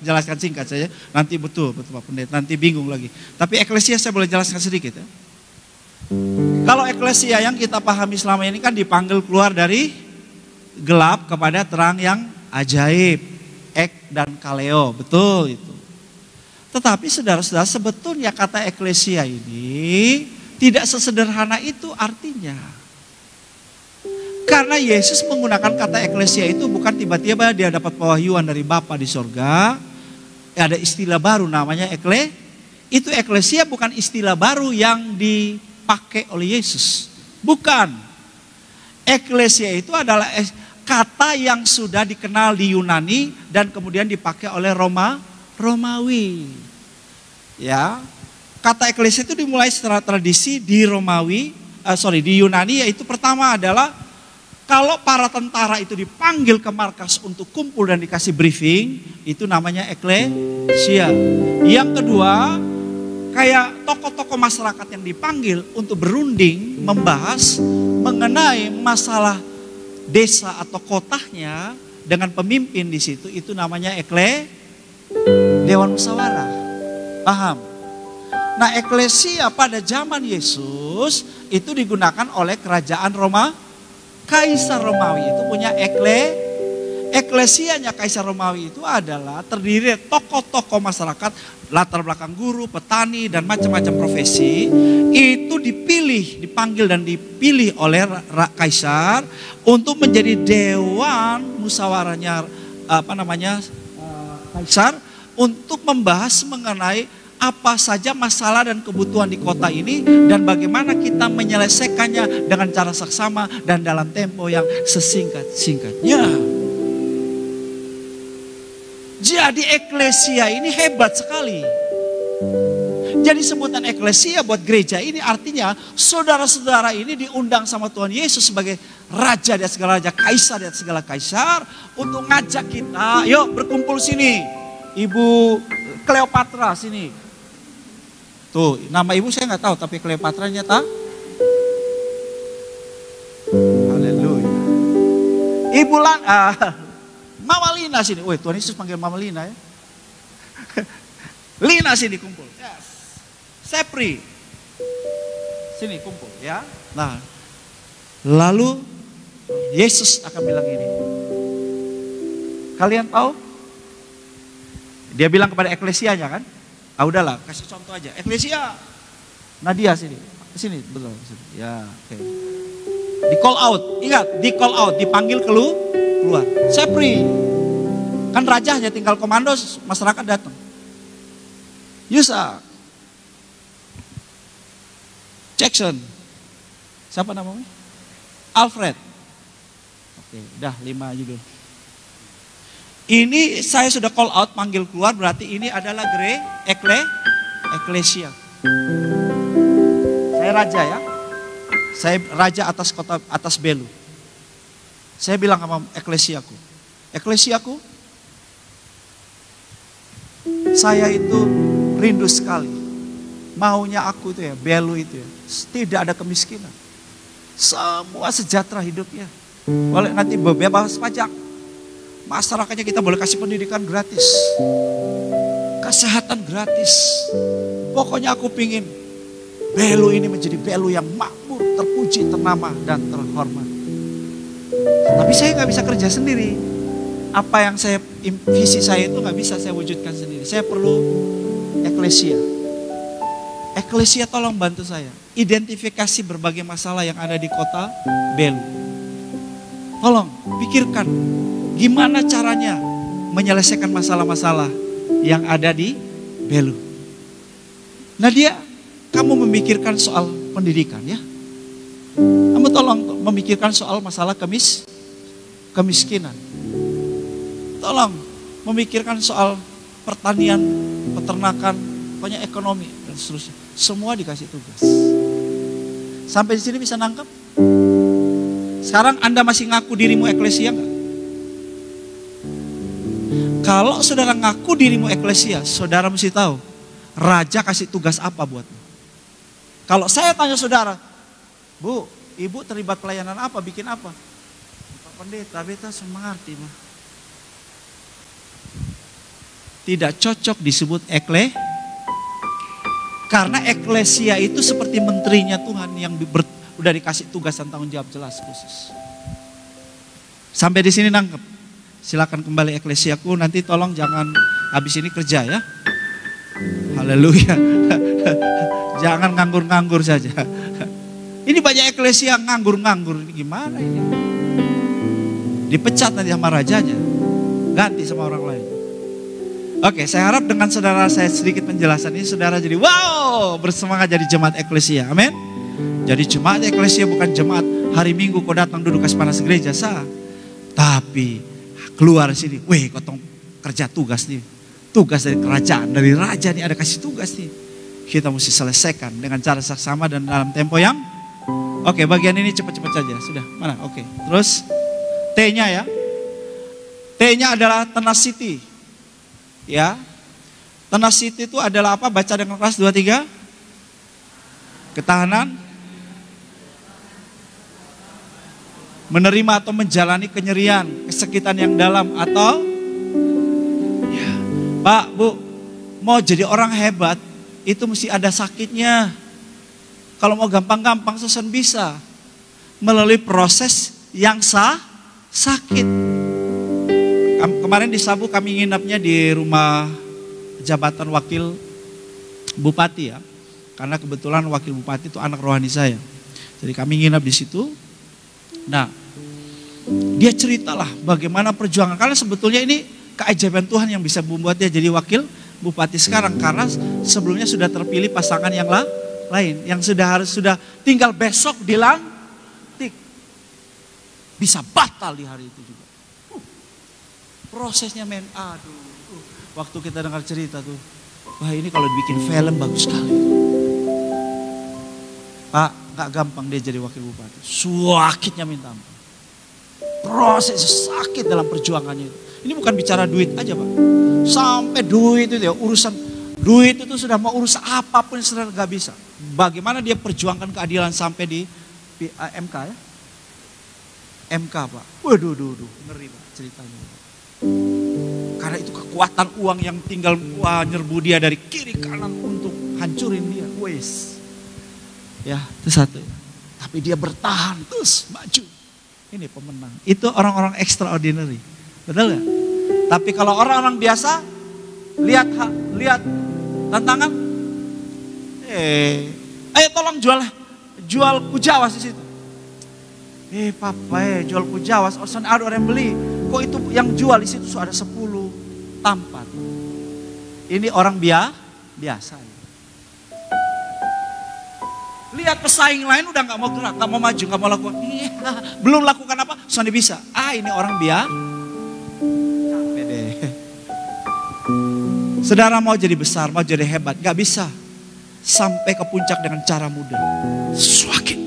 Jelaskan singkat saja. Nanti betul Pak Pendeta. Nanti bingung lagi. Tapi eklesia saya boleh jelaskan sedikit ya. Kalau eklesia yang kita pahami selama ini kan dipanggil keluar dari gelap kepada terang yang ajaib. Ek dan kaleo. Betul itu. Tetapi saudara-saudara sebetulnya kata eklesia ini tidak sesederhana itu artinya. Karena Yesus menggunakan kata eklesia itu bukan tiba-tiba dia dapat pewahyuan dari Bapa di sorga. Ada istilah baru namanya Itu eklesia bukan istilah baru yang dipakai oleh Yesus. Bukan. Eklesia itu adalah kata yang sudah dikenal di Yunani dan kemudian dipakai oleh Romawi. Ya. Kata eklesia itu dimulai secara tradisi di di Yunani, yaitu pertama adalah kalau para tentara itu dipanggil ke markas untuk kumpul dan dikasih briefing, itu namanya eklesia. Yang kedua, kayak tokoh-tokoh masyarakat yang dipanggil untuk berunding, membahas mengenai masalah desa atau kotanya dengan pemimpin di situ, itu namanya Dewan Musyawarah. Paham? Nah, eklesia pada zaman Yesus itu digunakan oleh kerajaan Kaisar Romawi itu punya eklesianya Kaisar Romawi itu adalah terdiri dari tokoh-tokoh masyarakat, latar belakang guru, petani dan macam-macam profesi. Itu dipanggil dan dipilih oleh Kaisar untuk menjadi dewan musyawarahnya Kaisar untuk membahas mengenai apa saja masalah dan kebutuhan di kota ini dan bagaimana kita menyelesaikannya dengan cara seksama dan dalam tempo yang sesingkat-singkatnya. Jadi eklesia ini hebat sekali. Jadi sebutan eklesia buat gereja ini artinya saudara-saudara ini diundang sama Tuhan Yesus sebagai raja di atas segala raja, kaisar di atas segala kaisar untuk ngajak kita, yuk berkumpul sini. Ibu Cleopatra sini. Tuh, nama ibu saya nggak tahu, tapi Cleopatranya tahu. Haleluya. Ibu Mama Lina sini. Woi, Tuhan Yesus panggil Mama Lina ya. Lina sini kumpul. Yes. Sepri. Sini kumpul ya. Nah, lalu Yesus akan bilang ini. Kalian tahu? Dia bilang kepada eklesianya kan? Udahlah, kasih contoh aja. Eklesia, Nadia sini, betul. Sini. Ya, oke. Di call out, ingat, di call out, dipanggil keluar. Sepri, kan rajanya tinggal komando, masyarakat datang. Yusa, Jackson, siapa namanya? Alfred. Oke, udah 5 judul. Ini saya sudah call out, panggil keluar, berarti ini adalah eklesia. Saya raja ya. Saya raja atas kota, atas Belu. Saya bilang sama eklesiaku, saya itu rindu sekali. Maunya aku itu ya, Belu itu ya, tidak ada kemiskinan. Semua sejahtera hidupnya. Boleh nanti bebas pajak. Masyarakatnya kita boleh kasih pendidikan gratis. Kesehatan gratis. Pokoknya aku pingin Belu ini menjadi Belu yang makmur, terpuji, ternama, dan terhormat. Tapi saya gak bisa kerja sendiri. Apa yang visi saya itu gak bisa saya wujudkan sendiri. Saya perlu eklesia. Eklesia tolong bantu saya. Identifikasi berbagai masalah yang ada di kota Belu. Tolong pikirkan. Gimana caranya menyelesaikan masalah-masalah yang ada di Belu. Nah kamu memikirkan soal pendidikan ya. Kamu tolong memikirkan soal masalah kemiskinan. Tolong memikirkan soal pertanian, peternakan, pokoknya ekonomi dan seterusnya. Semua dikasih tugas. Sampai di sini bisa nangkep? Sekarang Anda masih ngaku dirimu eklesia enggak? Kalau saudara ngaku dirimu eklesia, saudara mesti tahu raja kasih tugas apa buatmu. Kalau saya tanya saudara, Bu, ibu terlibat pelayanan apa, bikin apa? Pak Pendeta, beta semengerti mah. Tidak cocok disebut karena eklesia itu seperti menterinya Tuhan yang udah dikasih tugas dan tanggung jawab jelas khusus. Sampai di sini nangkep. Silakan kembali eklesiaku, nanti tolong jangan habis ini kerja ya. Haleluya. Jangan nganggur-nganggur saja. Ini banyak eklesia nganggur-nganggur, ini gimana ini? Dipecat nanti sama rajanya, ganti sama orang lain. Oke, saya harap dengan saudara saya sedikit penjelasan ini, saudara jadi wow, bersemangat jadi jemaat eklesia, amin. Jadi jemaat eklesia bukan jemaat hari Minggu kau datang duduk kasih panas gereja sah. Tapi keluar sini, weh kotong kerja tugas nih. Tugas dari kerajaan, dari raja nih ada kasih tugas nih. Kita mesti selesaikan dengan cara saksama dan dalam tempo yang oke, bagian ini cepat-cepat saja. Sudah, mana? Oke. Terus T-nya ya. T-nya adalah tenacity. Ya. Tenacity itu adalah apa? Baca dengan keras 2, 3. Ketahanan. Menerima atau menjalani kenyerian, kesakitan yang dalam atau ya. Pak, Bu, mau jadi orang hebat itu mesti ada sakitnya. Kalau mau gampang-gampang sesan bisa. Melalui proses yang sakit. Kemarin di Sabu kami nginapnya di rumah jabatan wakil bupati ya. Karena kebetulan wakil bupati itu anak rohani saya. Jadi kami nginap di situ. Nah, dia ceritalah bagaimana perjuangan. Karena sebetulnya ini keajaiban Tuhan yang bisa membuat dia jadi wakil bupati sekarang. Karena sebelumnya sudah terpilih pasangan yang lain. Yang sudah tinggal besok dilantik. Bisa batal di hari itu juga. Prosesnya aduh. Waktu kita dengar cerita tuh. Wah ini kalau dibikin film bagus sekali. Pak, gak gampang dia jadi wakil bupati. Sakitnya minta ampun. Proses sakit dalam perjuangannya itu. Ini bukan bicara duit aja Pak. Sampai duit itu ya urusan. Duit itu sudah mau urus apapun sudah gak bisa. Bagaimana dia perjuangkan keadilan sampai di MK ya. MK Pak. Waduh, ngeri Pak ceritanya. Karena itu kekuatan uang yang tinggal nyerbu dia dari kiri kanan untuk hancurin dia. Wes. Ya, itu satu. Tapi dia bertahan terus maju. Ini pemenang. Itu orang-orang extraordinary. Betul gak? Tapi kalau orang-orang biasa lihat tantangan. Ayo tolong jual kujawas di situ. Papa jual kujawas, ada orang yang beli. Kok itu yang jual di situ ada 10 tampan. Ini orang biasa. Lihat pesaing lain udah gak mau gerak, gak mau maju, gak mau lakukan. Belum lakukan apa, sudah bisa. Ini orang capek deh. Saudara mau jadi besar, mau jadi hebat, gak bisa. Sampai ke puncak dengan cara mudah. Sakit.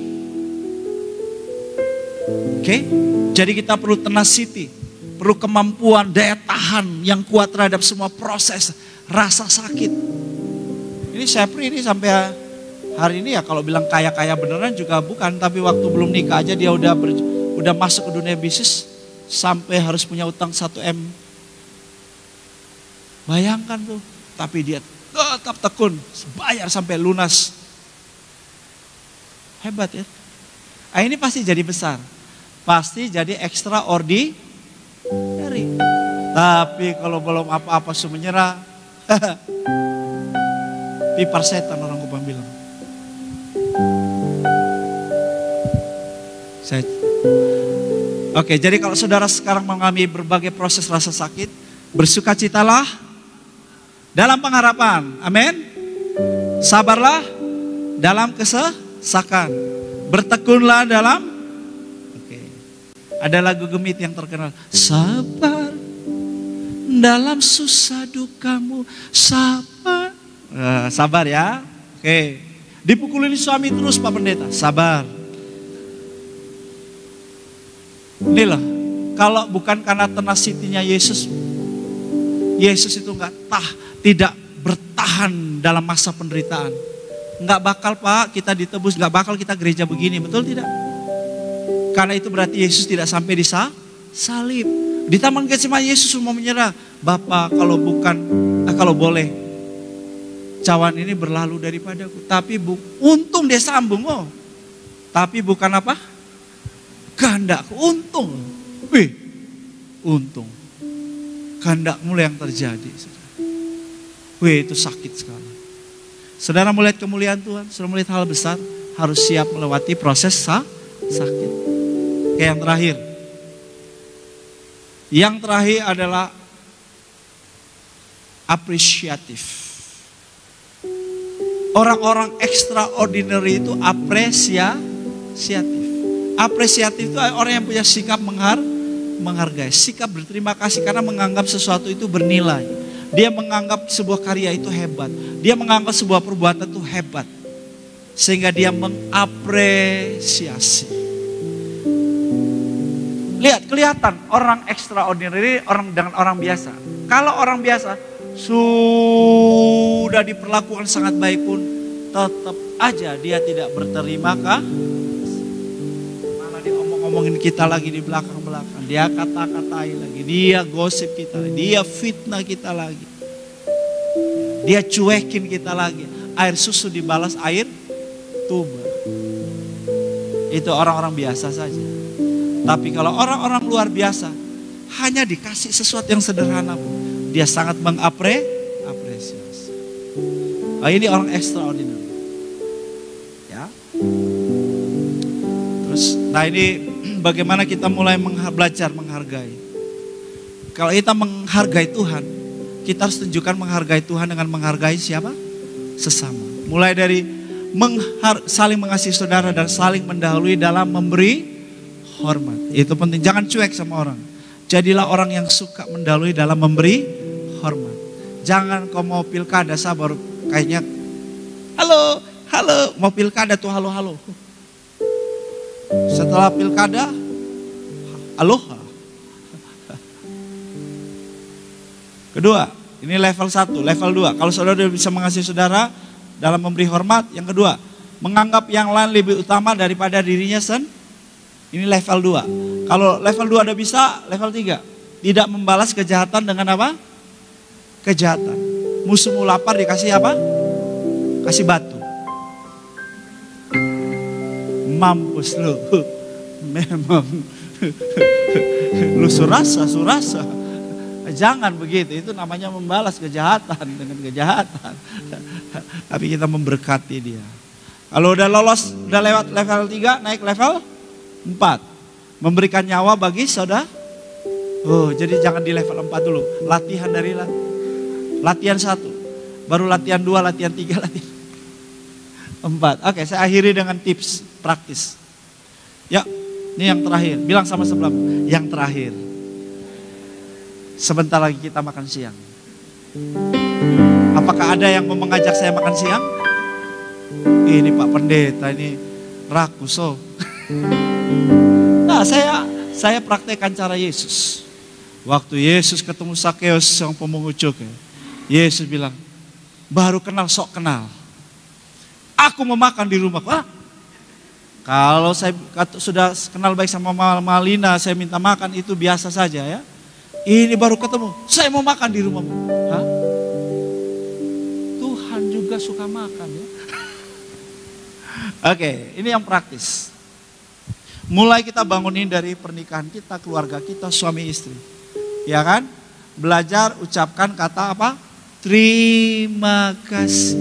Oke? Jadi kita perlu tenacity. Perlu kemampuan, daya tahan yang kuat terhadap semua proses, rasa sakit. Ini Syapri ini sampai hari ini ya kalau bilang kaya-kaya beneran juga bukan. Tapi waktu belum nikah aja dia udah masuk ke dunia bisnis. Sampai harus punya utang 1 M. Bayangkan tuh. Tapi dia tetap tekun, bayar sampai lunas. Hebat ya. Ini pasti jadi besar. Pasti jadi extraordinary. Tapi kalau belum apa-apa sudah menyerah. Pipar setan orang Kupang bilang. Oke, jadi kalau saudara sekarang mengalami berbagai proses rasa sakit, bersukacitalah dalam pengharapan. Amin. Sabarlah dalam kesesakan. Bertekunlah dalam. Oke. Ada lagu Gemit yang terkenal. Sabar dalam susah dukamu, sabar. Sabar ya. Oke. Dipukulin suami terus Pak Pendeta. Sabar. Inilah, kalau bukan karena tenacity-nya Yesus, Yesus itu tidak bertahan dalam masa penderitaan. Enggak bakal Pak kita ditebus, enggak bakal kita gereja begini, betul tidak? Karena itu berarti Yesus tidak sampai di salib. Di Taman Getsemani Yesus mau menyerah. Bapa kalau boleh, cawan ini berlalu daripadaku. Tapi untung dia sambung Tapi bukan apa? Kehendakku, untung. Untung. Kehendakmu yang terjadi. Itu sakit sekali. Saudara melihat kemuliaan Tuhan, saudara melihat hal besar, harus siap melewati proses sakit. Yang terakhir. Yang terakhir adalah apresiatif. Orang-orang extraordinary itu apresiatif. Apresiatif itu orang yang punya sikap menghargai, sikap berterima kasih karena menganggap sesuatu itu bernilai. Dia menganggap sebuah karya itu hebat. Dia menganggap sebuah perbuatan itu hebat. Sehingga dia mengapresiasi. Lihat, kelihatan orang extraordinary orang dengan orang biasa. Kalau orang biasa sudah diperlakukan sangat baik pun tetap aja dia tidak berterima kasih. Ngomongin kita lagi di belakang-belakang. Dia kata-katai lagi. Dia gosip kita lagi. Dia fitnah kita lagi. Dia cuekin kita lagi. Air susu dibalas air tuba. Itu orang-orang biasa saja. Tapi kalau orang-orang luar biasa, hanya dikasih sesuatu yang sederhana pun, dia sangat mengapresiasi. Ini orang extraordinary. Ya. Terus, ini bagaimana kita mulai belajar menghargai. Kalau kita menghargai Tuhan, kita harus tunjukkan menghargai Tuhan dengan menghargai siapa? Sesama. Mulai dari saling mengasihi saudara dan saling mendahului dalam memberi hormat. Itu penting, jangan cuek sama orang. Jadilah orang yang suka mendahului dalam memberi hormat. Jangan kau mau pilkada sabar kayaknya halo, mau pilkada tuh halo. Setelah pilkada, aloha. Kedua, ini level 1, level 2. Kalau saudara bisa mengasihi saudara dalam memberi hormat. Yang kedua, menganggap yang lain lebih utama daripada dirinya sendiri. Ini level 2. Kalau level 2 udah bisa, level 3. Tidak membalas kejahatan dengan apa? Kejahatan. Musuhmu lapar dikasih apa? Kasih batu. Mampus lu. Memang lu surasa. Jangan begitu, itu namanya membalas kejahatan dengan kejahatan. Tapi kita memberkati dia. Kalau udah lolos, udah lewat level 3, naik level 4. Memberikan nyawa bagi saudara. Jadi jangan di level 4 dulu. Latihan dari latihan 1. Baru latihan 2, latihan 3, latihan 4. Oke, saya akhiri dengan tips praktis. Ya, ini yang terakhir. Bilang sama sebelah, yang terakhir. Sebentar lagi kita makan siang. Apakah ada yang mau mengajak saya makan siang? Ini Pak Pendeta, ini rakuso. Nah, saya praktekkan cara Yesus. Waktu Yesus ketemu Sakeus yang pemungut cukai, Yesus bilang, baru kenal sok kenal. Aku mau makan di rumah. Kalau saya sudah kenal baik sama Malina, saya minta makan itu biasa saja ya. Ini baru ketemu, saya mau makan di rumahmu. Tuhan juga suka makan ya. Oke, ini yang praktis. Mulai kita bangunin dari pernikahan kita, keluarga kita, suami istri. Ya kan? Belajar ucapkan kata apa? Terima kasih.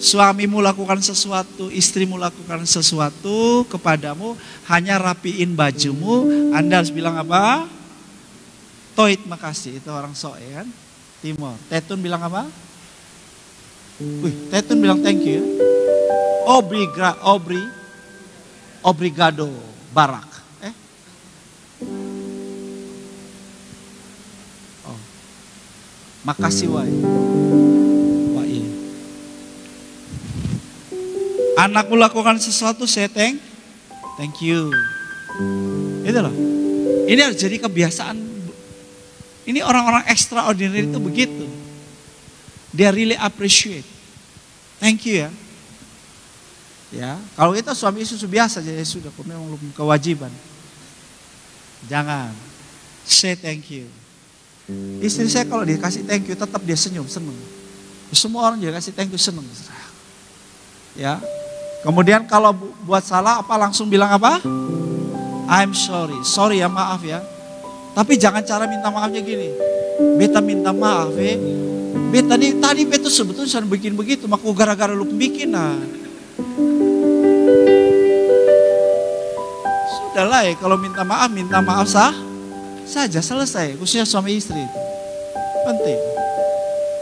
suamimu lakukan sesuatu, istrimu lakukan sesuatu kepadamu, hanya rapiin bajumu, Anda harus bilang apa? Toit makasih, itu orang Soe kan? Timor. Tetun bilang apa? Tetun bilang thank you ya. Obrigado, barak. Makasih wai. Anakmu lakukan sesuatu, saya thank you. Itu loh. Ini harus jadi kebiasaan. Ini orang-orang extraordinary itu begitu. Dia really appreciate. Thank you ya. Ya, kalau kita suami istri biasa aja ya sudah, memang kewajiban. Jangan. Say thank you. Istri saya kalau dikasih thank you tetap dia senyum, senang. Semua orang juga kasih thank you, senang. Ya. Kemudian kalau buat salah apa langsung bilang apa? I'm sorry. Sorry ya, maaf ya. Tapi jangan cara minta maafnya gini. Beta minta maaf ya. Beta tadi beta sebetulnya sudah bikin begitu, maka gara-gara lu bikin nah. Sudahlah ya, kalau minta maaf saja, selesai. Khususnya suami istri itu penting.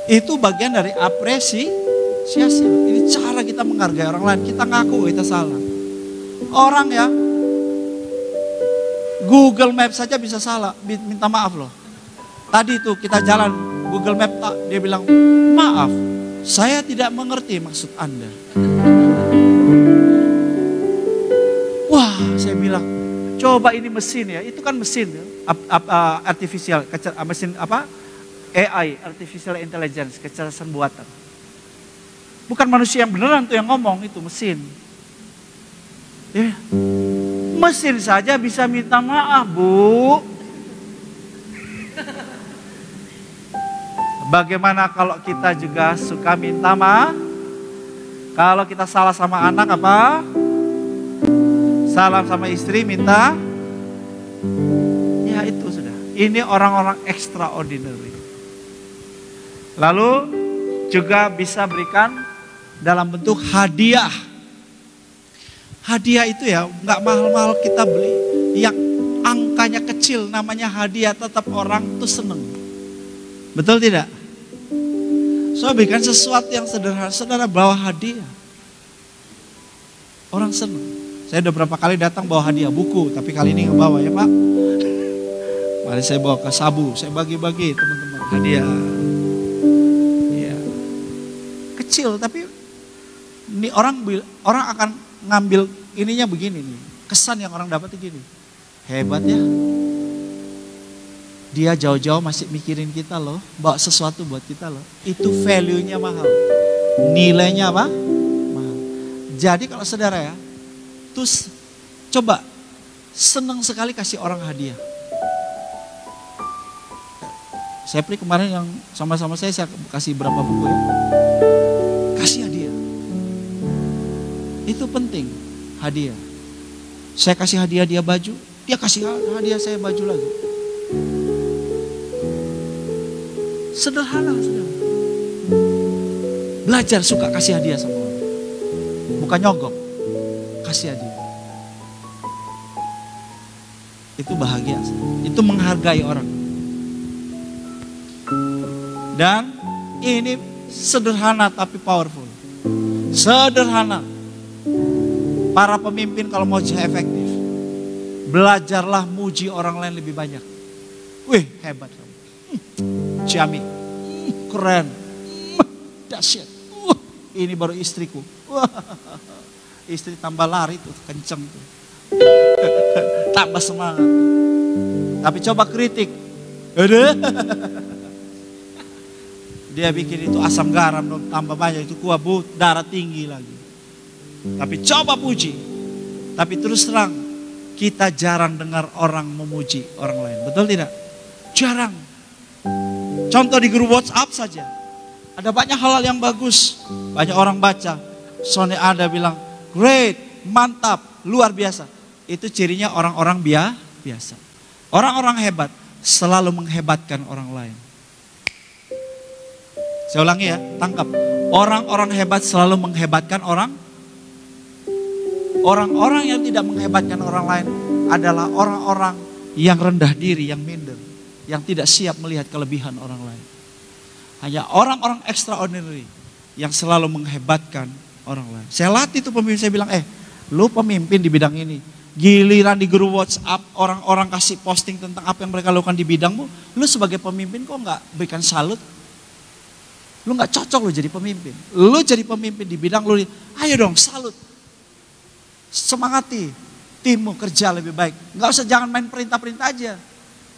Itu bagian dari apresiasi. Ini cara kita menghargai orang lain. Kita ngaku kita salah. Orang ya Google Maps saja bisa salah, minta maaf loh. Tadi itu kita jalan Google Map, dia bilang maaf, saya tidak mengerti maksud Anda. Wah, saya bilang coba ini mesin ya, itu kan mesin ya. Artificial, mesin apa? AI, Artificial Intelligence, kecerdasan buatan. Bukan manusia yang beneran tuh yang ngomong, itu mesin. Ya. Mesin saja bisa minta maaf, Bu. Bagaimana kalau kita juga suka minta maaf? Kalau kita salah sama anak apa? Salah sama istri minta? Ya itu sudah. Ini orang-orang extraordinary. Lalu juga bisa berikan dalam bentuk hadiah. Hadiah itu ya nggak mahal-mahal kita beli. Yang angkanya kecil namanya hadiah, tetap orang tuh seneng. Betul tidak? So berikan sesuatu yang sederhana, saudara bawa hadiah. Orang seneng. Saya udah berapa kali datang bawa hadiah buku, tapi kali ini nggak bawa ya Pak. Mari saya bawa ke Sabu, saya bagi-bagi teman-teman hadiah. Ya. Kecil tapi ini orang akan ngambil ininya begini nih. Kesan yang orang dapat gini. Hebat ya. Dia jauh-jauh masih mikirin kita loh, bawa sesuatu buat kita loh. Itu value-nya mahal. Nilainya apa? Mahal. Jadi kalau saudara ya, terus coba senang sekali kasih orang hadiah. Saya beri kemarin yang sama-sama saya kasih berapa buku ya. Kasih hadiah. Itu penting, hadiah. Saya kasih hadiah dia baju, dia kasih hadiah saya baju lagi. Sederhana, saudara. Belajar suka kasih hadiah sama orang. Bukan nyogok, kasih hadiah. Itu bahagia, itu menghargai orang. Dan ini sederhana tapi powerful. Sederhana. Para pemimpin kalau mau jadi efektif, belajarlah muji orang lain lebih banyak. Wih, hebat kamu. Ciamik, keren, dahsyat. Ini baru istriku. Istri tambah lari tuh, kenceng tuh. Tambah semangat. Tapi coba kritik. Dia bikin itu asam garam tambah banyak, itu kuah darah tinggi lagi. Tapi coba puji. Tapi terus terang, kita jarang dengar orang memuji orang lain. Betul tidak? Jarang. Contoh di grup WhatsApp saja. Ada banyak hal yang bagus. Banyak orang baca. Soalnya ada bilang, great, mantap, luar biasa. Itu cirinya orang-orang biasa. Orang-orang hebat selalu menghebatkan orang lain. Saya ulangi ya, tangkap. Orang-orang hebat selalu menghebatkan orang. Orang-orang yang tidak menghebatkan orang lain adalah orang-orang yang rendah diri, yang minder, yang tidak siap melihat kelebihan orang lain. Hanya orang-orang extraordinary yang selalu menghebatkan orang lain. Saya latih itu pemimpin, saya bilang, lu pemimpin di bidang ini. Giliran di grup WhatsApp orang-orang kasih posting tentang apa yang mereka lakukan di bidangmu, lu sebagai pemimpin kok nggak berikan salut? Lu nggak cocok lu jadi pemimpin. Lu jadi pemimpin di bidang lu, ayo dong salut. Semangati timmu kerja lebih baik. Nggak usah, jangan main perintah-perintah aja.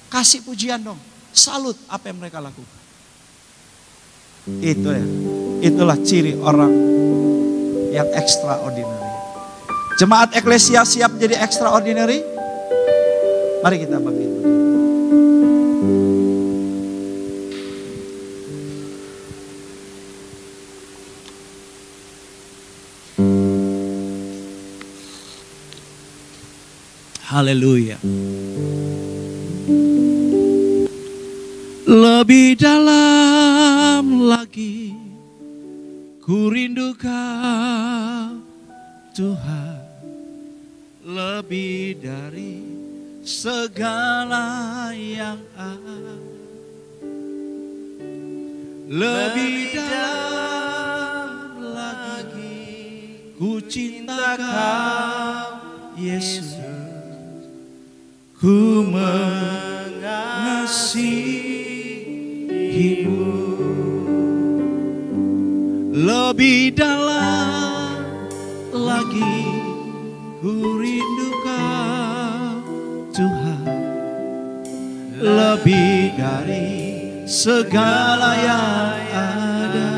Kasih pujian dong. Salut apa yang mereka lakukan. Itu ya. Itulah ciri orang yang extraordinary. Jemaat Eklesia siap jadi extraordinary? Mari kita bangkit. Haleluya. Lebih dalam lagi ku rindukan Tuhan, lebih dari segala yang ada. Lebih dalam lagi ku cintakan Yesus. Ku mengasihimu, lebih dalam lagi ku rindukan Tuhan, lebih dari segala yang ada.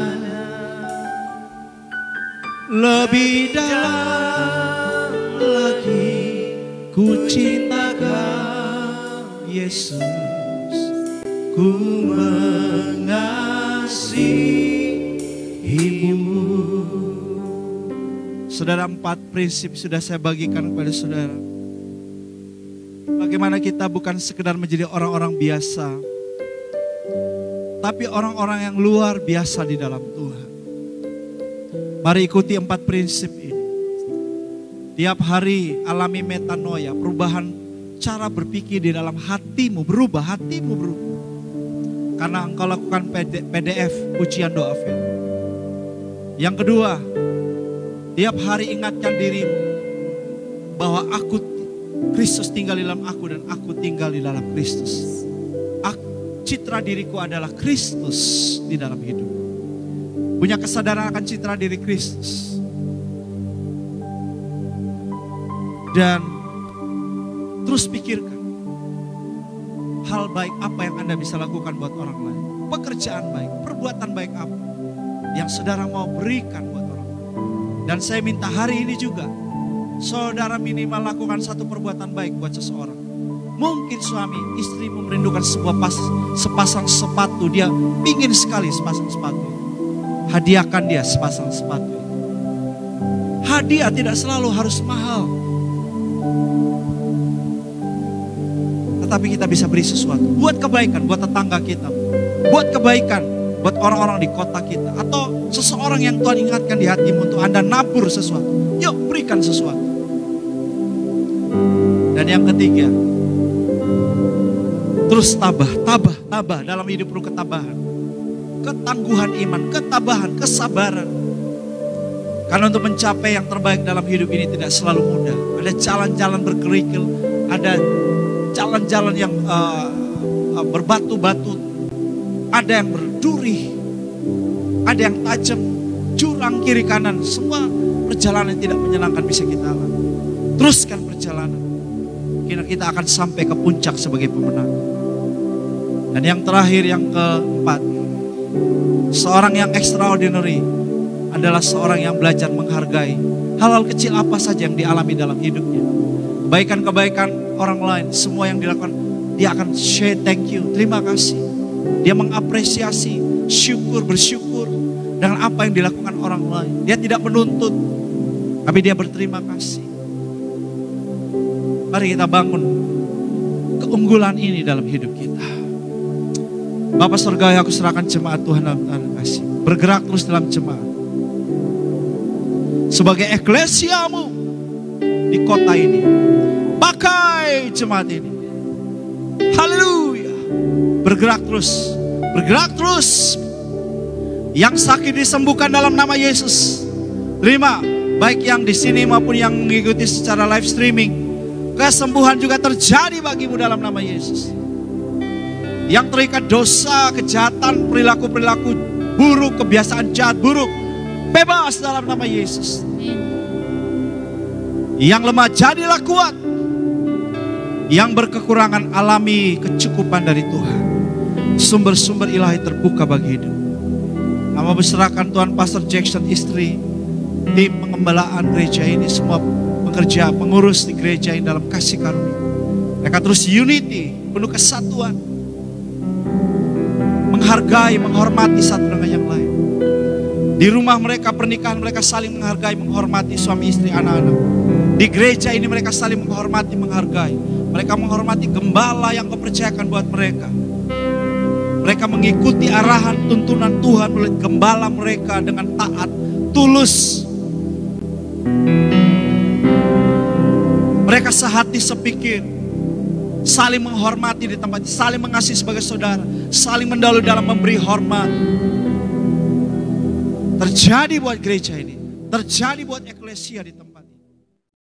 Lebih dalam lagi ku cintakan Yesus, ku mengasihimu. Saudara, 4 prinsip sudah saya bagikan kepada saudara. Bagaimana kita bukan sekedar menjadi orang-orang biasa, tapi orang-orang yang luar biasa di dalam Tuhan. Mari ikuti 4 prinsip ini. Tiap hari alami metanoia, perubahan cara berpikir di dalam hatimu berubah, karena engkau lakukan PDF, pujian doa firman. Yang kedua, tiap hari ingatkan dirimu bahwa Kristus tinggal di dalam aku dan aku tinggal di dalam Kristus. Citra diriku adalah Kristus di dalam hidup. Punya kesadaran akan citra diri Kristus. Dan terus pikirkan hal baik apa yang Anda bisa lakukan buat orang lain. Pekerjaan baik, perbuatan baik apa yang saudara mau berikan buat orang lain. Dan saya minta hari ini juga saudara minimal lakukan satu perbuatan baik buat seseorang. Mungkin suami, istri merindukan sepasang sepatu. Dia ingin sekali sepasang sepatu. Hadiahkan dia sepasang sepatu. Hadiah tidak selalu harus mahal. Tetapi kita bisa beri sesuatu. Buat kebaikan, buat tetangga kita. Buat kebaikan, buat orang-orang di kota kita. Atau seseorang yang Tuhan ingatkan di hatimu untuk Anda nabur sesuatu. Yuk berikan sesuatu. Dan yang ketiga, terus tabah dalam hidup lu, ketabahan. Ketangguhan iman, ketabahan, kesabaran. Karena untuk mencapai yang terbaik dalam hidup ini tidak selalu mudah. Ada jalan-jalan berkerikil, ada jalan-jalan yang berbatu-batu, ada yang berduri, ada yang tajam, jurang kiri kanan. Semua perjalanan yang tidak menyenangkan bisa kita alami. Teruskan perjalanan. Kira kita akan sampai ke puncak sebagai pemenang. Dan yang terakhir, yang keempat, seorang yang extraordinary adalah seorang yang belajar menghargai hal-hal kecil apa saja yang dialami dalam hidupnya. Kebaikan-kebaikan orang lain, semua yang dilakukan, dia akan share thank you, terima kasih. Dia mengapresiasi, bersyukur dengan apa yang dilakukan orang lain. Dia tidak menuntut, tapi dia berterima kasih. Mari kita bangun keunggulan ini dalam hidup kita. Bapa Surgawi, aku serahkan jemaat Tuhan dalam tangan kasih. bergerak terus dalam jemaat. Sebagai eklesiamu di kota ini, pakai jemaat ini. Haleluya. Bergerak terus, bergerak terus. Yang sakit disembuhkan dalam nama Yesus. Terima, baik yang di sini maupun yang mengikuti secara live streaming. Kesembuhan juga terjadi bagimu dalam nama Yesus. Yang terikat dosa, kejahatan, perilaku-perilaku buruk, kebiasaan jahat buruk, bebas dalam nama Yesus. Yang lemah jadilah kuat. Yang berkekurangan alami kecukupan dari Tuhan. Sumber-sumber ilahi terbuka bagi hidup. Nama berserahkan Tuhan Pastor Jackson, istri, tim pengembalaan gereja ini, semua pekerja, pengurus di gereja ini dalam kasih karunia. Mereka terus unity, penuh kesatuan. Menghargai, menghormati satu dengan yang lain. Di rumah mereka, pernikahan mereka saling menghargai, menghormati suami istri, anak-anak. Di gereja ini mereka saling menghormati, menghargai. Mereka menghormati gembala yang kau percayakan buat mereka. Mereka mengikuti arahan tuntunan Tuhan melalui gembala mereka dengan taat, tulus. Mereka sehati sepikir, saling menghormati di tempat, saling mengasihi sebagai saudara, saling mendahului dalam memberi hormat. Terjadi buat gereja ini, terjadi buat eklesia di tempat.